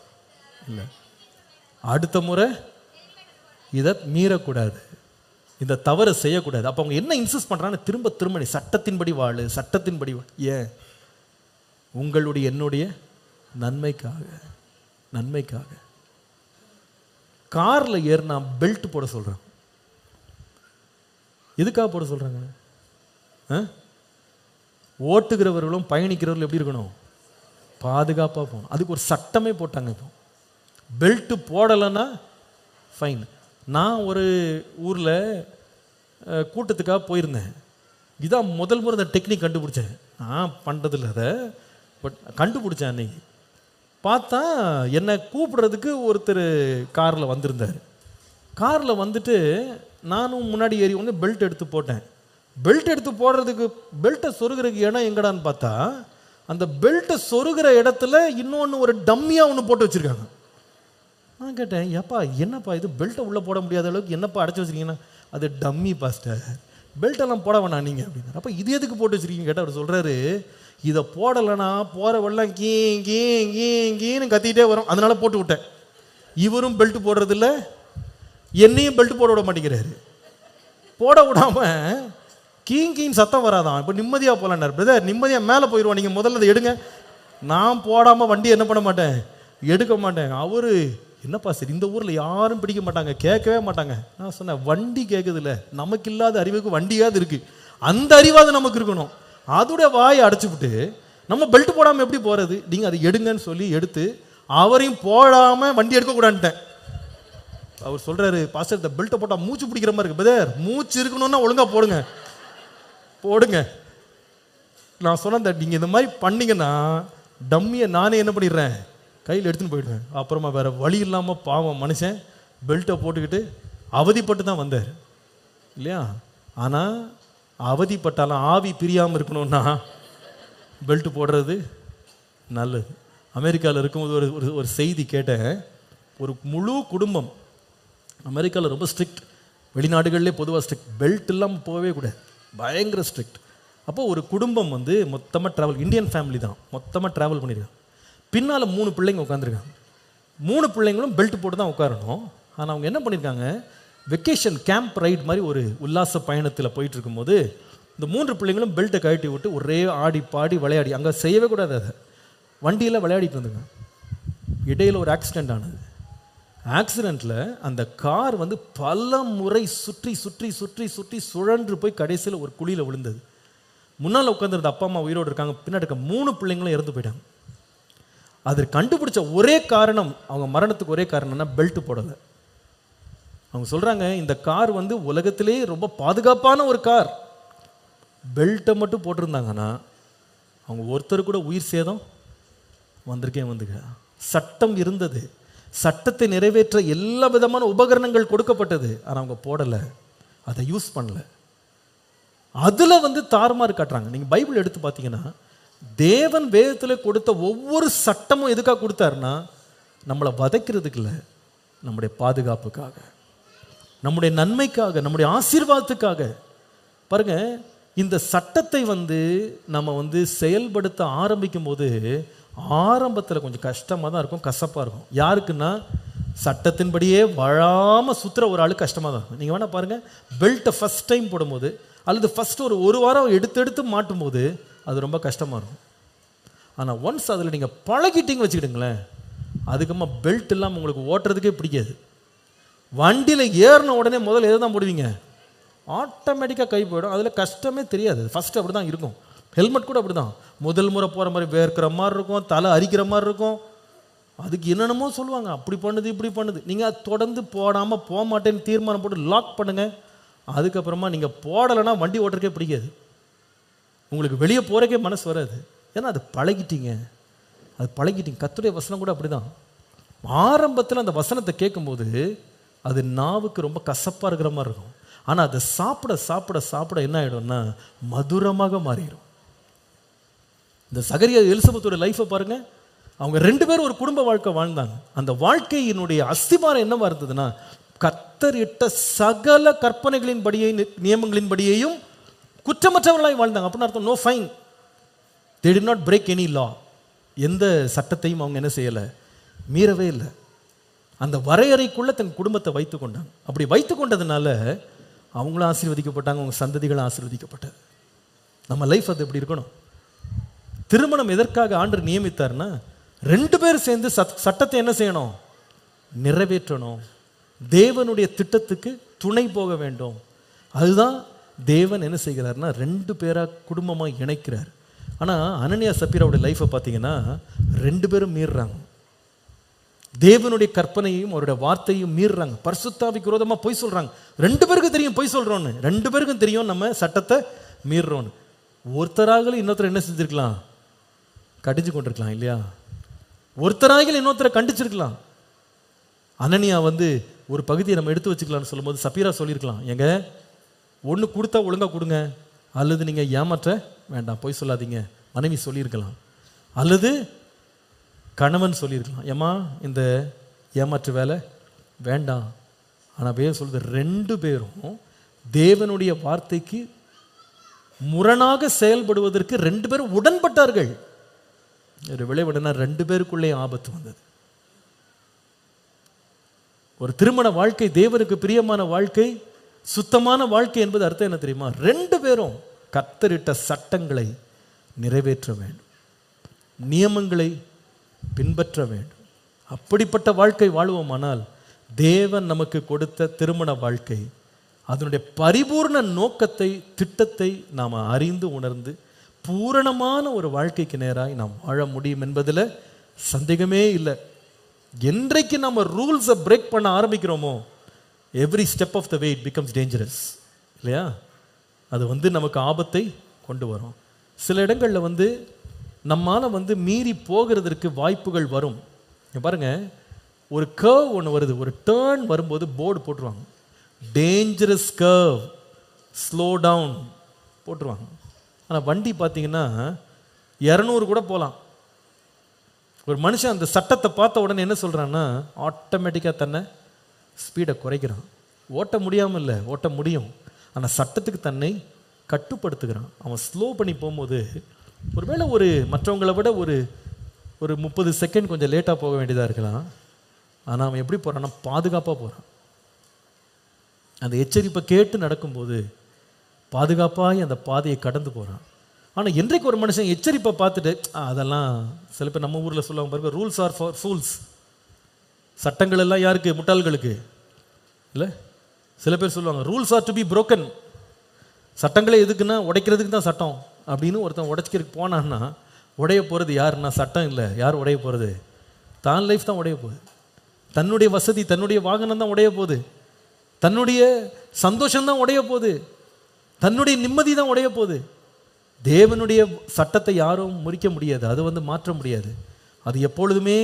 இல்லை, அடுத்த முறை இதை மீறக்கூடாது, இந்த தவறை செய்யக்கூடாது. அப்போ அவங்க என்ன இன்சிஸ்ட் பண்ணுறாங்க? திரும்ப திரும்ப நீ சட்டத்தின்படி வாழு, சட்டத்தின்படி ஏன்? உங்களுடைய என்னுடைய நன்மைக்காக. நன்மைக்காக. காரில் ஏறினா பெல்ட் போட சொல்கிறாங்க. எதுக்காக போட சொல்கிறாங்க? ஓட்டுகிறவர்களும் பயணிக்கிறவர்களும் எப்படி இருக்கணும்? பாதுகாப்பாக போகணும். அதுக்கு ஒரு சட்டமே போட்டாங்க. இப்போ பெல்ட்டு போடலைன்னா ஃபைன். நான் ஒரு ஊரில் கூட்டத்துக்காக போயிருந்தேன். இதான் முதல் முறை இந்த டெக்னிக் கண்டுபிடிச்சேன். நான் பண்ணுறதில்ல அதை, பட் கண்டுபிடிச்சேன். அன்னைக்கு பார்த்தா என்னை கூப்பிடுறதுக்கு ஒருத்தர் காரில் வந்திருந்தார். காரில் வந்துட்டு நானும் முன்னாடி ஏறி வந்து பெல்ட் எடுத்து போட்டேன். பெல்ட் எடுத்து போடுறதுக்கு பெல்ட்டை சொருகிறதுக்கு இடம் எங்கடான்னு பார்த்தா அந்த பெல்ட்டை சொருகிற இடத்துல இன்னொன்று ஒரு டம்மியாக ஒன்று போட்டு வச்சுருக்காங்க. நான் கேட்டேன், ஏப்பா என்னப்பா இது பெல்ட்டை உள்ளே போட முடியாத அளவுக்கு என்னப்பா அடைச்சி வச்சுருக்கீங்கன்னா? அது டம்மி பாஸ்டர், பெல்ட்டெல்லாம் போட வேணாம் நீங்கள் அப்படின்னா. அப்போ இது எதுக்கு போட்டு வச்சுருக்கீங்க கேட்டால் அவர் சொல்கிறாரு, இதை போடலைன்னா போகிற வெள்ளம் கீன்னு கத்திக்கிட்டே வரும், அதனால போட்டு விட்டேன். இவரும் பெல்ட் போடுறதில்ல, என்னையும் பெல்ட் போட விட மாட்டேங்கிறாரு. போட விடாமல் கீன்னு சத்தம் வராதான். இப்போ நிம்மதியாக போகலான்னார். பிரதர் நிம்மதியாக மேலே போயிடுவோம், நீங்கள் முதல்ல அதை எடுங்க. நான் போடாமல் வண்டி என்ன பண்ண மாட்டேன், எடுக்க மாட்டேன். அவரு என்னப்பா சரி, இந்த ஊரில் யாரும் பிடிக்க மாட்டாங்க, கேட்கவே மாட்டாங்க. நான் சொன்னேன், வண்டி கேட்குது இல்லை, நமக்கு இல்லாத அறிவுக்கு வண்டியாவது இருக்குது, அந்த அறிவாவது நமக்கு இருக்கணும். அதோடைய வாயை அடைச்சிவிட்டு நம்ம பெல்ட் போடாமல் எப்படி போகிறது? நீங்கள் அதை எடுங்கன்னு சொல்லி எடுத்து அவரையும் போடாமல் வண்டி எடுக்கக்கூடாதுன்ட்டேன். அவர் சொல்கிறாரு, பாஸ்டர் இந்த பெல்ட்டை போட்டால் மூச்சு பிடிக்கிற மாதிரி இருக்குது. பிரதர் மூச்சு இருக்கணும்னா ஒழுங்காக போடுங்க போடுங்க. நான் சொன்னேன், நீங்கள் இந்த மாதிரி பண்ணிங்கன்னா டம்மியை நானே என்ன பண்ணிடுறேன், கையில் எடுத்துன்னு போயிடுவேன். அப்புறமா வேறு வழி இல்லாமல் பாவம் மனுஷன் பெல்ட்டை போட்டுக்கிட்டு அவதிப்பட்டு தான் வந்தார் இல்லையா? ஆனால் அவதிப்பட்டாலும் ஆவி பிரியாமல் இருக்கணும்னா பெல்ட் போடுறது நல்லது. அமெரிக்காவில் இருக்கும்போது ஒரு ஒரு செய்தி கேட்டேன். ஒரு முழு குடும்பம் அமெரிக்காவில் ரொம்ப ஸ்ட்ரிக்ட், வெளிநாடுகளிலே பொதுவாக ஸ்ட்ரிக்ட், பெல்ட் இல்லாமல் போகவே கூடாது, பயங்கர ஸ்ட்ரிக்ட். அப்போது ஒரு குடும்பம் வந்து மொத்தமாக ட்ராவல், இந்தியன் ஃபேமிலி தான், மொத்தமாக ட்ராவல் பண்ணியிருக்காங்க. பின்னால் 3 பிள்ளைங்க உட்காந்துருக்காங்க. 3 பிள்ளைங்களும் பெல்ட் போட்டு தான் உட்காரணும். ஆனால் அவங்க என்ன பண்ணியிருக்காங்க, வெக்கேஷன் கேம்ப் ரைட் மாதிரி ஒரு உல்லாச பயணத்தில் போயிட்டு இருக்கும்போது இந்த 3 பிள்ளைங்களும் பெல்ட்டை கழட்டி விட்டு ஒரே ஆடி பாடி விளையாடி, அங்கே செய்யவே கூடாது, அதை வண்டியில் விளையாடிட்டு வந்துங்க. இடையில் ஒரு ஆக்சிடெண்ட் ஆனது. ஆக்சிடெண்ட்டில் அந்த கார் வந்து பல முறை சுற்றி சுற்றி சுற்றி சுற்றி சுழன்று போய் கடைசியில் ஒரு குழியில் விழுந்தது. முன்னால் உட்காந்துருந்த அப்பா அம்மா உயிரோடு இருக்காங்க, பின்னாடி இருக்க 3 பிள்ளைங்களும் இறந்து போயிட்டாங்க. அது கண்டுபிடிச்ச ஒரே காரணம், அவங்க மரணத்துக்கு ஒரே காரணம்னா பெல்ட் போடலை. அவங்க சொல்கிறாங்க, இந்த கார் வந்து உலகத்திலே ரொம்ப பாதுகாப்பான ஒரு கார், பெல்ட்டை மட்டும் போட்டிருந்தாங்கன்னா அவங்க ஒருத்தர் கூட உயிர் சேதம் வந்துக்க. சட்டம் இருந்தது, சட்டத்தை நிறைவேற்ற எல்லா விதமான உபகரணங்கள் கொடுக்கப்பட்டது, ஆனால் அவங்க போடலை, அதை யூஸ் பண்ணல. அதில் வந்து தாறுமாறு காட்டுறாங்க. நீங்கள் பைபிள் எடுத்து பார்த்தீங்கன்னா தேவன் வேதத்தில் கொடுத்த ஒவ்வொரு சட்டமும் எதுக்காக கொடுத்தாருன்னா நம்மளை வதைக்கிறதுக்கு இல்லை, நம்முடைய பாதுகாப்புக்காக, நம்முடைய நன்மைக்காக, நம்முடைய ஆசீர்வாதத்துக்காக. பாருங்க, இந்த சட்டத்தை வந்து நம்ம வந்து செயல்படுத்த ஆரம்பிக்கும் போது ஆரம்பத்தில் கொஞ்சம் கஷ்டமாக தான் இருக்கும், கசப்பாக இருக்கும். யாருக்குன்னா சட்டத்தின்படியே வாழாமல் சுற்றுற ஒரு ஆள் கஷ்டமாக தான் இருக்கும். நீங்கள் வேணால் பாருங்கள், பெல்ட்டை ஃபஸ்ட் டைம் போடும்போது அல்லது ஃபஸ்ட்டு ஒரு வாரம் எடுத்து மாட்டும் போது அது ரொம்ப கஷ்டமாக இருக்கும். ஆனால் ஒன்ஸ் அதில் நீங்கள் பழகிட்டீங்க வச்சுக்கிட்டுங்களேன், அதுக்கப்புறமா பெல்ட் இல்லாமல் உங்களுக்கு ஓட்டுறதுக்கே பிடிக்காது. வண்டியில் ஏறின உடனே முதல்ல எதை தான் போடுவீங்க, ஆட்டோமேட்டிக்காக கை போயிடும், அதில் கஷ்டமே தெரியாது. ஃபஸ்ட்டு அப்படி தான் இருக்கும். ஹெல்மெட் கூட அப்படி தான், முதல் முறை போகிற மாதிரி வேர்க்கிற மாதிரி இருக்கும், தலை அரிக்கிற மாதிரி இருக்கும், அதுக்கு என்னென்னமோ சொல்லுவாங்க, அப்படி பண்ணுது இப்படி பண்ணுது. நீங்கள் அது தொடர்ந்து போடாமல் போக மாட்டேன்னு தீர்மானம் போட்டு லாக் பண்ணுங்கள். அதுக்கப்புறமா நீங்கள் போடலைன்னா வண்டி ஓட்டுறக்கே பிடிக்காது, உங்களுக்கு வெளியே போகிறக்கே மனசு வராது. ஏன்னா அது பழகிட்டீங்க. கர்த்தருடைய வசனம் கூட அப்படி தான். ஆரம்பத்தில் அந்த வசனத்தை கேட்கும்போது அது நாவுக்கு ரொம்ப கசப்பாக இருக்கிற மாதிரி இருக்கும். ஆனால் அதை சாப்பிட சாப்பிட சாப்பிட என்ன ஆகிடும்னா மதுரமாக மாறிடும். இந்த சகரியா எலிசபெத்தோட லைஃப்பை பாருங்கள், அவங்க 2 பேரும் ஒரு குடும்ப வாழ்க்கை வாழ்ந்தாங்க. அந்த வாழ்க்கையினுடைய அஸ்திபாரம் என்னவா இருந்ததுன்னா, கர்த்தர் இட்ட சகல கற்பனைகளின் படியை நியமங்களின் படியையும் குற்றமற்றவர்களாய் வாழ்ந்தாங்க. அப்படின்னு அர்த்தம், no fine. they did not break any law. எந்த சட்டத்தையும் அவங்க என்ன செய்யலை, மீறவே இல்லை. அந்த வரையறைக்குள்ள தன் குடும்பத்தை வைத்து கொண்டாங்க. அப்படி வைத்து கொண்டதுனால அவங்களும் ஆசீர்வதிக்கப்பட்டாங்க, அவங்க சந்ததிகளும் ஆசீர்வதிக்கப்பட்டது. நம்ம லைஃப் அது எப்படி இருக்கணும்? திருமணம் எதற்காக ஆண்டவர் நியமித்தார்னா, 2 பேர் சேர்ந்து சட்டத்தை என்ன செய்யணும், நிறைவேற்றணும். தேவனுடைய திட்டத்துக்கு துணை போக வேண்டும். அதுதான் தேவன் என்ன செய்கிறார்னா 2 பேரா குடும்பமாக இணைக்கிறார். ஆனால் அனனியா சப்பீராவுடைய லைஃப்பை பார்த்தீங்கன்னா 2 பேரும் மீறுறாங்க. தேவனுடைய கற்பனையும் அவருடைய வார்த்தையும் மீறுறாங்க. பரிசுத்தாவிக்கு விரோதமாக பொய் சொல்கிறாங்க. 2 பேருக்கும் தெரியும் பொய் சொல்கிறோன்னு, 2 பேருக்கும் தெரியும் நம்ம சட்டத்தை மீறுறோன்னு. ஒருத்தராக இன்னொருத்தர் என்ன செஞ்சுருக்கலாம், கடிச்சு கொண்டிருக்கலாம் இல்லையா? ஒருத்தராக இன்னொருத்தரை கண்டிச்சிருக்கலாம். அனனியா ஒரு பகுதியை நம்ம எடுத்து வச்சுக்கலாம்னு சொல்லும்போது சப்பீரா சொல்லியிருக்கலாம், எங்க ஒன்று கொடுத்தா ஒழுங்காக கொடுங்க, அல்லது நீங்கள் ஏமாற்ற வேண்டாம், பொய் சொல்லாதீங்க, மனைவி சொல்லியிருக்கலாம். அல்லது கணவன் சொல்லியிருக்கலாம், ஏம்மா இந்த ஏமாற்று வேலை வேண்டாம். ஆனால் வேறு சொல்லுது, 2 பேரும் தேவனுடைய வார்த்தைக்கு முரணாக செயல்படுவதற்கு 2 பேரும் உடன்பட்டார்கள். ஒரு விளைவுடனா 2 பேருக்குள்ளே ஆபத்து வந்தது. ஒரு திருமண வாழ்க்கை, தேவனுக்கு பிரியமான வாழ்க்கை, சுத்தமான வாழ்க்கை என்பது அர்த்தம் என்ன தெரியுமா? 2 பேரும் கர்த்தரிட்ட சட்டங்களை நிறைவேற்ற வேண்டும், நியமங்களை பின்பற்ற வேண்டும். அப்படிப்பட்ட வாழ்க்கை வாழ்வோமானால் தேவன் நமக்கு கொடுத்த திருமண வாழ்க்கை அதனுடைய பரிபூர்ண நோக்கத்தை, திட்டத்தை நாம் அறிந்து உணர்ந்து பூரணமான ஒரு வாழ்க்கைக்கு நேராக நாம் வாழ முடியும் என்பதில் சந்தேகமே இல்லை. என்றைக்கு நம்ம ரூல்ஸை பிரேக் பண்ண ஆரம்பிக்கிறோமோ, every step of the way it becomes dangerous இல்லையா? அது நமக்கு ஆபத்தை கொண்டு வரும். சில இடங்களில் நம்மால் மீறி போகிறதற்கு வாய்ப்புகள் வரும். பாருங்க, ஒரு கர்வ் ஒன்று வருது, ஒரு டேர்ன் வரும்போது போர்டு போட்டுருவாங்க, டேஞ்சரஸ் கர்வ், ஸ்லோ டவுன் போட்டுருவாங்க. ஆனால் வண்டி பார்த்தீங்கன்னா 200 கூட போகலாம். ஒரு மனுஷன் அந்த சட்டத்தை பார்த்த உடனே என்ன சொல்கிறான்னா, ஆட்டோமேட்டிக்காக தன்னை ஸ்பீடை குறைக்கிறான். ஓட்ட முடியாமல் இல்லை, ஓட்ட முடியும், ஆனால் சட்டத்துக்கு தன்னை கட்டுப்படுத்துகிறான். அவன் ஸ்லோ பண்ணி போகும்போது ஒருவேளை மற்றவங்களை விட ஒரு 30 செகண்ட் கொஞ்சம் லேட்டாக போக வேண்டியதாக இருக்கலாம். ஆனால் அவன் எப்படி போகிறான்னா பாதுகாப்பாக போகிறான். அந்த எச்சரிப்பை கேட்டு நடக்கும்போது பாதுகாப்பாக அந்த பாதையை கடந்து போகிறான். ஆனால் என்றைக்கு ஒரு மனுஷன் எச்சரிப்பை பார்த்துட்டு, அதெல்லாம் சில பேர் நம்ம ஊரில் சொல்லுவாங்க பாருங்க, ரூல்ஸ் ஆர் ஃபார் ஃபூல்ஸ். சட்டங்கள் எல்லாம் யாருக்கு? முட்டாள்களுக்கு இல்லை. சில பேர் சொல்லுவாங்க rules are to be broken. சட்டங்களே எதுக்குன்னா உடைக்கிறதுக்கு தான் சட்டம் அப்படின்னு ஒருத்தன் உடைக்கிறதுக்கு போனான்னா உடைய போகிறது யாருன்னா சட்டம் இல்லை. யார் உடைய போகிறது? தான் லைஃப் தான் உடைய போகுது. தன்னுடைய வசதி, தன்னுடைய வாகனம் தான் உடைய போகுது, தன்னுடைய சந்தோஷம்தான் உடைய போகுது, தன்னுடைய நிம்மதி தான் உடைய போகுது. தேவனுடைய சட்டத்தை யாரும் முறிக்க முடியாது, அது மாற்ற முடியாது. அது எப்பொழுதுமே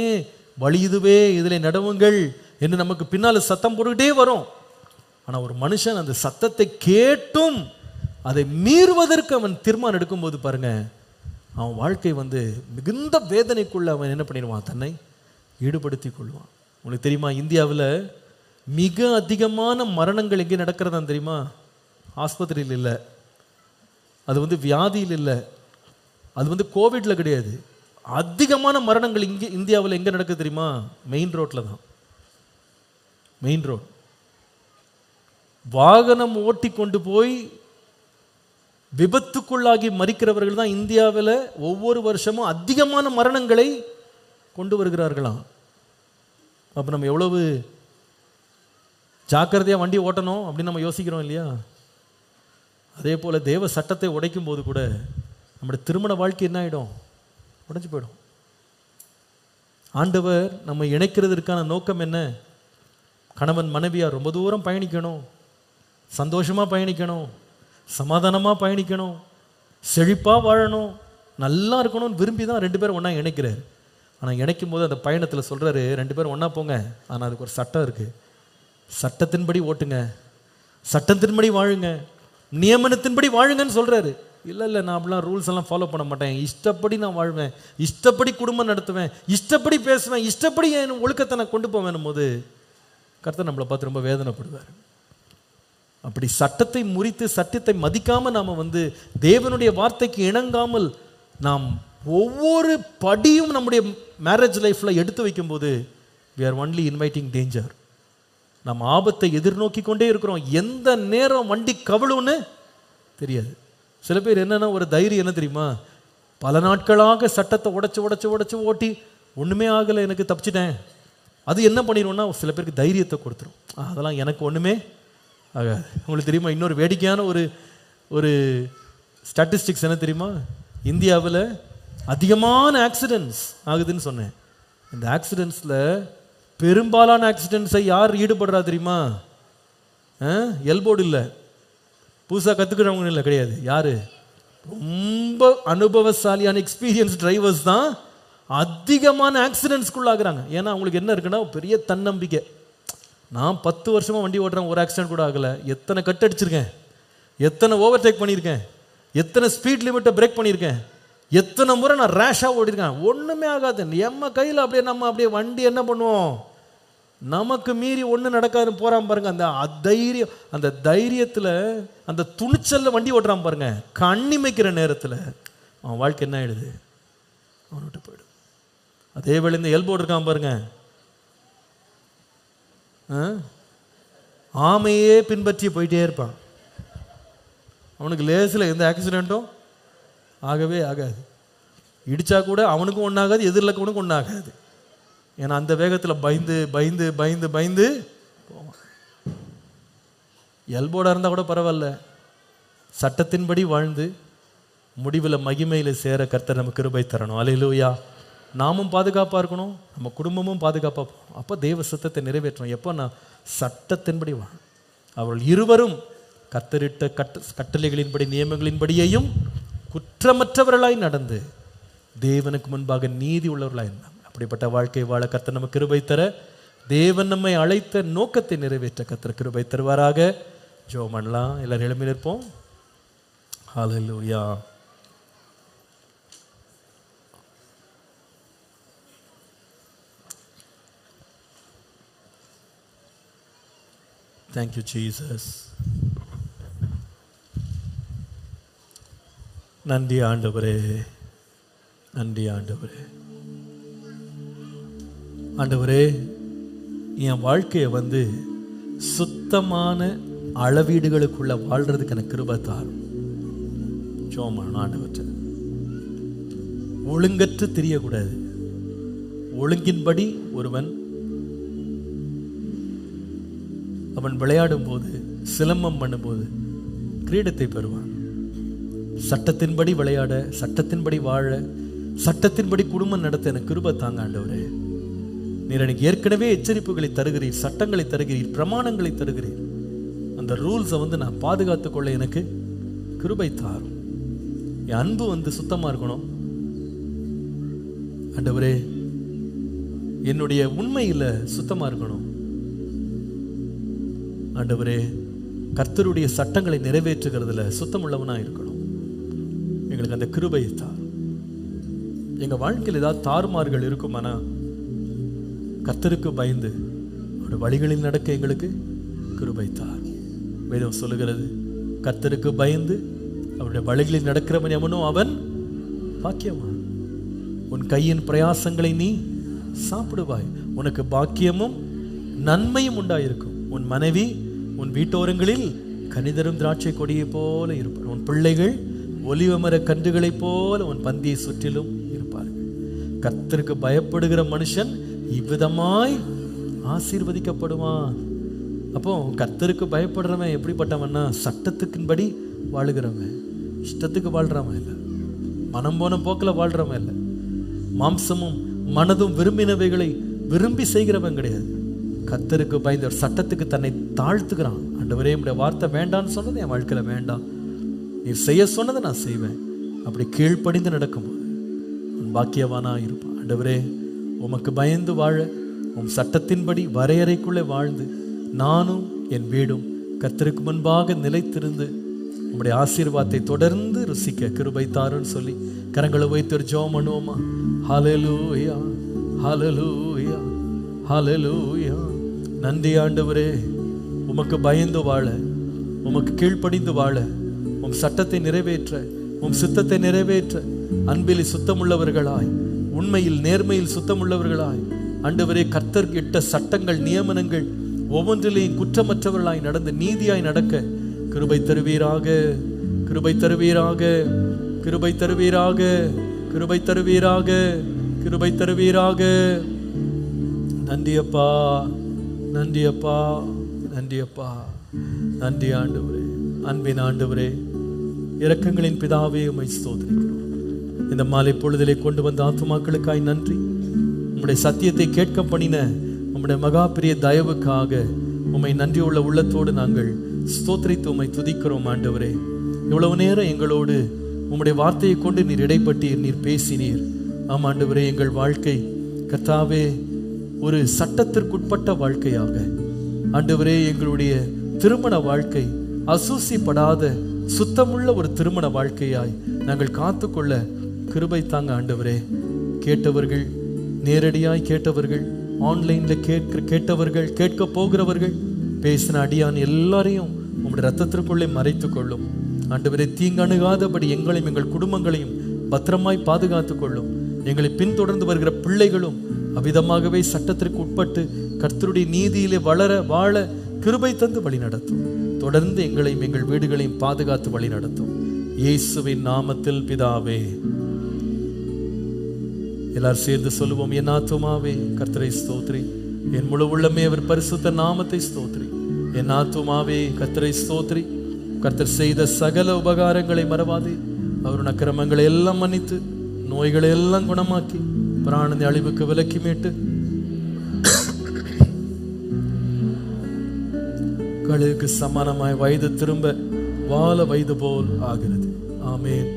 வழி இதுவே, இதில் நடவுங்கள் என்று நமக்கு பின்னால் சத்தம் போட்டுக்கிட்டே வரும். ஆனால் ஒரு மனுஷன் அந்த சத்தத்தை கேட்டும் அதை மீறுவதற்கு அவன் தீர்மானம் எடுக்கும்போது பாருங்க, அவன் வாழ்க்கை மிகுந்த வேதனைக்குள்ள அவன் என்ன பண்ணிடுவான், தன்னை ஈடுபடுத்தி கொள்வான். உங்களுக்கு தெரியுமா, இந்தியாவில் மிக அதிகமான மரணங்கள் எங்கே நடக்கிறதா தெரியுமா? ஆஸ்பத்திரியில் இல்லை, அது வியாதியில் இல்லை, அது கோவிட்ல கிடையாது. அதிகமான மரணங்கள் இங்கே இந்தியாவில் எங்கே நடக்குது தெரியுமா? மெயின் ரோட்டில் தான். Main road. வாகனம் ஓட்டி கொண்டு போய் விபத்துக்குள்ளாகி மரிக்கிறவர்கள் தான் இந்தியாவில் ஒவ்வொரு வருஷமும் அதிகமான மரணங்களை கொண்டு வருகிறார்களாம். அப்போ நம்ம எவ்வளவு ஜாக்கிரதையாக வண்டி ஓட்டணும் அப்படின்னு நம்ம யோசிக்கிறோம் இல்லையா? அதே போல் தேவ சட்டத்தை உடைக்கும் போது கூட நம்முடைய திருமண வாழ்க்கை என்ன ஆகிடும்? உடைஞ்சு போயிடும். ஆண்டவர் நம்ம இணைக்கிறதுக்கான நோக்கம் என்ன? கணவன் மனைவியாக ரொம்ப தூரம் பயணிக்கணும், சந்தோஷமாக பயணிக்கணும், சமாதானமாக பயணிக்கணும், செழிப்பாக வாழணும், நல்லா இருக்கணும்னு விரும்பி தான் 2 பேரும் ஒன்றா இணைக்கிறார். ஆனால் இணைக்கும் போது அந்த பயணத்தில் சொல்கிறாரு, 2 பேரும் ஒன்றா போங்க, ஆனால் அதுக்கு ஒரு சட்டம் இருக்குது. சட்டத்தின்படி ஓட்டுங்க, சட்டத்தின்படி வாழுங்க, நியமனத்தின்படி வாழுங்கன்னு சொல்கிறாரு. இல்லை நான் அப்படிலாம் ரூல்ஸ் எல்லாம் ஃபாலோ பண்ண மாட்டேன், இஷ்டப்படி நான் வாழ்வேன், இஷ்டப்படி குடும்பம் நடத்துவேன், இஷ்டப்படி பேசுவேன், இஷ்டப்படி என் ஒழுக்கத்தை நான் கொண்டு போவேன் போது கர்த்தர் நம்மளை பார்த்து ரொம்ப வேதனைப்படுவார். அப்படி சட்டத்தை முறித்து சட்டத்தை மதிக்காமல் நாம் தேவனுடைய வார்த்தைக்கு இணங்காமல் நாம் ஒவ்வொரு படியும் நம்முடைய மேரேஜ் லைஃப்பில் எடுத்து வைக்கும்போது we are only inviting danger. நம்ம ஆபத்தை எதிர்நோக்கி கொண்டே இருக்கிறோம். எந்த நேரம் வண்டி கவிழுன்னு தெரியாது. சில பேர் என்னன்னா ஒரு தைரியம் என்ன தெரியுமா, பல நாட்களாக சட்டத்தை உடைச்சு ஓட்டி ஒன்றுமே ஆகலை, எனக்கு தப்பிச்சிட்டேன். அது என்ன பண்ணிடுவோம்னா சில பேருக்கு தைரியத்தை கொடுத்துரும். அதெல்லாம் எனக்கு ஒன்றுமே ஆகாது. உங்களுக்கு தெரியுமா இன்னொரு வேடிக்கையான ஒரு ஸ்டாட்டிஸ்டிக்ஸ் என்ன தெரியுமா, இந்தியாவில் அதிகமான ஆக்சிடென்ட்ஸ் ஆகுதுன்னு சொன்னேன். இந்த ஆக்சிடென்ட்ஸில் பெரும்பாலான ஆக்சிடென்ட்ஸை யார் ஈடுபடுறா தெரியுமா, எல்போர்டு இல்லை, புதுசாக கற்றுக்கிறவங்க இல்லை, கிடையாது. யார் ரொம்ப அனுபவசாலியான எக்ஸ்பீரியன்ஸ் டிரைவர்ஸ் தான் அதிகமான ஆக்சிடென்ட்ஸ்குள்ளாகிறாங்க. ஏன்னா அவங்களுக்கு என்ன இருக்குன்னா பெரிய தன்னம்பிக்கை. நான் 10 வருஷமாக வண்டி ஓட்டுறேன், ஒரு ஆக்சிடென்ட் கூட ஆகலை, எத்தனை கட் அடிச்சிருக்கேன், எத்தனை ஓவர்டேக் பண்ணியிருக்கேன், எத்தனை ஸ்பீட் லிமிட்டை பிரேக் பண்ணியிருக்கேன், எத்தனை முறை நான் ரேஷாக ஓடிருக்கேன், ஒன்றுமே ஆகாது. எம்ம கையில் அப்படியே நம்ம அப்படியே வண்டி என்ன பண்ணுவோம், நமக்கு மீறி ஒன்றும் நடக்காதுன்னு போகிறான் பாருங்க. அந்த தைரியத்தில் அந்த துணிச்சலில் வண்டி ஓட்டுறான் பாருங்க, கண்ணிமைக்கிற நேரத்தில் அவன் வாழ்க்கை என்ன ஆயிடுது, அவன் விட்டு போயிடும். அதே வேளை இந்த எல்போர்டு இருக்கான் பாருங்க, ஆமையே பின்பற்றி போயிட்டே இருப்பான். அவனுக்கு லேசில் எந்த ஆக்சிடென்ட்டும் ஆகவே ஆகாது. இடிச்சா கூட அவனுக்கும் ஒன்றாகாது, எதிர்லக்கவனுக்கும் ஒன்றாகாது. ஏன்னா அந்த வேகத்தில் பயந்து பயந்து பயந்து பயந்து போவான். எல்போர்டாக இருந்தால் கூட பரவாயில்ல, சட்டத்தின்படி வாழ்ந்து முடிவில் மகிமையில் சேர கர்த்தர் நமக்கு கிருபை தரணும். அல்லேலூயா. நாமும் பாதுகாப்பாக இருக்கணும், நம்ம குடும்பமும் பாதுகாப்பாக போகணும். அப்போ தேவ சித்தத்தை நிறைவேற்றணும். எப்போ நான் சட்டத்தின்படி வாழ, அவர்கள் இருவரும் கர்த்தரிட்ட கட்டளைகளின்படி நியமங்களின்படியையும் குற்றமற்றவர்களாய் நடந்து தேவனுக்கு முன்பாக நீதி உள்ளவர்களாக இருந்தாங்க. அப்படிப்பட்ட வாழ்க்கை வாழ கர்த்தர் நமக்கு கிருபை தர, தேவன் நம்மை அழைத்த நோக்கத்தை நிறைவேற்ற கர்த்தர் கிருபை தருவாராக. ஜெபம் பண்ணலாம். எல்லாரும் எழும்பி நிற்போம். ஹல்லேலூயா. Thank you, Jesus. நன்றி ஆண்டவரே, நன்றி ஆண்டவரே. ஆண்டவரே, என் வாழ்க்கையை சுத்தமான அளவீடுகளுக்குள்ள வாழ்றதுக்கு எனக்கு கிருபை தாரும். ஜெபம் ஆண்டவரே, ஒழுங்கற்று தெரியக்கூடாது. ஒழுங்கின்படி ஒருவன் அவன் விளையாடும் போது, சிலம்பம் பண்ணும்போது கிரீடத்தை பெறுவான். சட்டத்தின்படி விளையாட, சட்டத்தின்படி வாழ, சட்டத்தின்படி குடும்பம் நடத்த எனக்கு கிருபை தாங்க ஆண்டவரே. நீர் எனக்கு ஏற்கனவே எச்சரிப்புகளை தருகிறீர், சட்டங்களை தருகிறீர், பிரமாணங்களை தருகிறீர். அந்த ரூல்ஸை நான் பாதுகாத்துக் கொள்ள எனக்கு கிருபை தாரும். என் அன்பு சுத்தமா இருக்கணும் ஆண்டவரே. என்னுடைய உண்மையில சுத்தமா இருக்கணும் ஆண்டவரே. கர்த்தருடைய சட்டங்களை நிறைவேற்றுகிறதுல சுத்தமுள்ளவனா இருக்கணும். எங்களுக்கு அந்த கிருபையை தார். எங்க வாழ்க்கையில் ஏதாவது தாறுமாறுகள் இருக்குமானா கர்த்தருக்கு பயந்து அவருடைய வழிகளில் நடக்க எங்களுக்கு கிருபை தார். வேதம் சொல்லுகிறது, கர்த்தருக்கு பயந்து அவருடைய வழிகளில் நடக்கிறவன் எவனோ அவன் பாக்கியவான். உன் கையின் பிரயாசங்களை நீ சாப்பிடுவாய், உனக்கு பாக்கியமும் நன்மையும் உண்டாயிருக்கும். உன் மனைவி உன் வீட்டோரங்களில் கனிதரும் திராட்சை கொடியை போல இருப்பார். உன் பிள்ளைகள் ஒலிவமர கன்றுகளைப் போல உன் பந்தியை சுற்றிலும் இருப்பார்கள். கர்த்தருக்கு பயப்படுகிற மனுஷன் இவ்விதமாய் ஆசீர்வதிக்கப்படுவான். அப்போ கர்த்தருக்கு பயப்படுறவன் எப்படிப்பட்டவன்னா, சட்டத்துக்கின்படி வாழுகிறவன், இஷ்டத்துக்கு வாழ்றவன் இல்லை, மனம் போன போக்கில் வாழ்றவன் இல்லை, மாம்சமும் மனதும் விரும்பினவைகளை விரும்பி செய்கிறவன் கிடையாது. கர்த்தருக்கு பயந்த சட்டத்துக்கு தன்னை தாழ்த்துக்கிறான். ஆண்டவரே, உம்முடைய வார்த்தை வேண்டான்னு சொன்னது என் வாழ்க்கையில் வேண்டாம், நீ செய்ய சொன்னதை நான் செய்வேன். அப்படி கீழ்ப்படிந்து நடக்கும்போது பாக்கியவானா இருப்பான். ஆண்டவரே, உமக்கு பயந்து வாழ, உம் சட்டத்தின்படி வரையறைக்குள்ளே வாழ்ந்து நானும் என் வீடும் கர்த்தருக்கு முன்பாக நிலைத்திருந்து உம்முடைய ஆசீர்வாதத்தை தொடர்ந்து ருசிக்க கிருபை தாருன்னு சொல்லி கரங்களை வைத்து ஒரு ஜெபம் பண்ணுவோமா? ஹல்லேலூயா, ஹல்லேலூயா, ஹல்லேலூயா. நன்றி ஆண்டவரே, உமக்கு பயந்து வாழ, உமக்கு கீழ்ப்படிந்து வாழ, உம் சட்டத்தை நிறைவேற்ற, உம் சித்தத்தை நிறைவேற்ற அன்பில் சுத்தமுள்ளவர்களாய், உண்மையில் நேர்மையில் சுத்தமுள்ளவர்களாய், ஆண்டவரே கர்த்தர் இட்ட சட்டங்கள் நியமனங்கள் ஒவ்வொன்றிலேயும் குற்றமற்றவர்களாய் நடந்து நீதியாய் நடக்க கிருபை தருவீராக, கிருபை தருவீராக, கிருபை தருவீராக, கிருபை தருவீராக, கிருபை தருவீராக. நன்றி அப்பா, நன்றி அப்பா, நன்றி அப்பா, நன்றி ஆண்டவரே. அன்பின் ஆண்டவரே, இரக்கங்களின் பிதாவே, உம்மை ஸ்தோத்திரிக்கிறோம். இந்த மாலை பொழுதிலே கொண்டு வந்த ஆத்துமாக்களுக்காய் நன்றி. உம்முடைய சத்தியத்தை கேட்க பண்ணின உம்முடைய மகா பெரிய தயவுக்காக உம்மை நன்றியுள்ள உள்ளத்தோடு நாங்கள் ஸ்தோத்திரித்து உம்மை துதிக்கிறோம் ஆண்டவரே. இவ்வளவு நேரம் எங்களோடு உம்முடைய வார்த்தையை கொண்டு நீர் இடைப்பட்டீர், நீர் பேசினீர். ஆம் ஆண்டவரே, எங்கள் வாழ்க்கை கர்த்தாவே ஒரு சட்டத்திற்குட்பட்ட வாழ்க்கையாக, ஆண்டவரே எங்களுடைய திருமண வாழ்க்கை அசூசிப்படாத சுத்தமுள்ள ஒரு திருமண வாழ்க்கையாய் நாங்கள் காத்துக்கொள்ள கிருபை தாங்க ஆண்டவரே. கேட்டவர்கள், நேரடியாய் கேட்டவர்கள், ஆன்லைன்ல கேட்டவர்கள், கேட்க போகிறவர்கள், பேசின அடியான் எல்லாரையும் உங்களுடைய ரத்தத்திற்குள்ளே மறைத்து கொள்ளும் ஆண்டவரே. தீங்கணுகாதபடி எங்களையும் எங்கள் குடும்பங்களையும் பத்திரமாய் பாதுகாத்து கொள்ளும். எங்களை பின்தொடர்ந்து வருகிற பிள்ளைகளும் அவ்விதமாகவே சட்டத்திற்கு உட்பட்டு கர்த்தருடைய நீதியிலே வாழ கிருபை தந்து வழி நடத்தும். தொடர்ந்து எங்களையும் எங்கள் வீடுகளையும் பாதுகாத்து வழி நடத்தும். இயேசுவின் நாமத்தில் பிதாவே. எல்லாரும் சேர்ந்து சொல்லுவோம். என் ஆத்துமாவே கர்த்தரை ஸ்தோத்திரி, என் முழு உள்ளமே அவர் பரிசுத்த நாமத்தை ஸ்தோத்திரி. என் ஆத்துமாவே கர்த்தரை ஸ்தோத்திரி, கர்த்தர் செய்த சகல உபகாரங்களை மறவாதே. அவர் அக்கிரமங்களை எல்லாம் மன்னித்து நோய்களை எல்லாம் குணமாக்கி பிராணனை அழிவுக்கு விலக்கி மீட்டு கழுகுக்கு சமானமாய் வயது திரும்ப வாழ வயது போல் ஆகிறது. ஆமென்.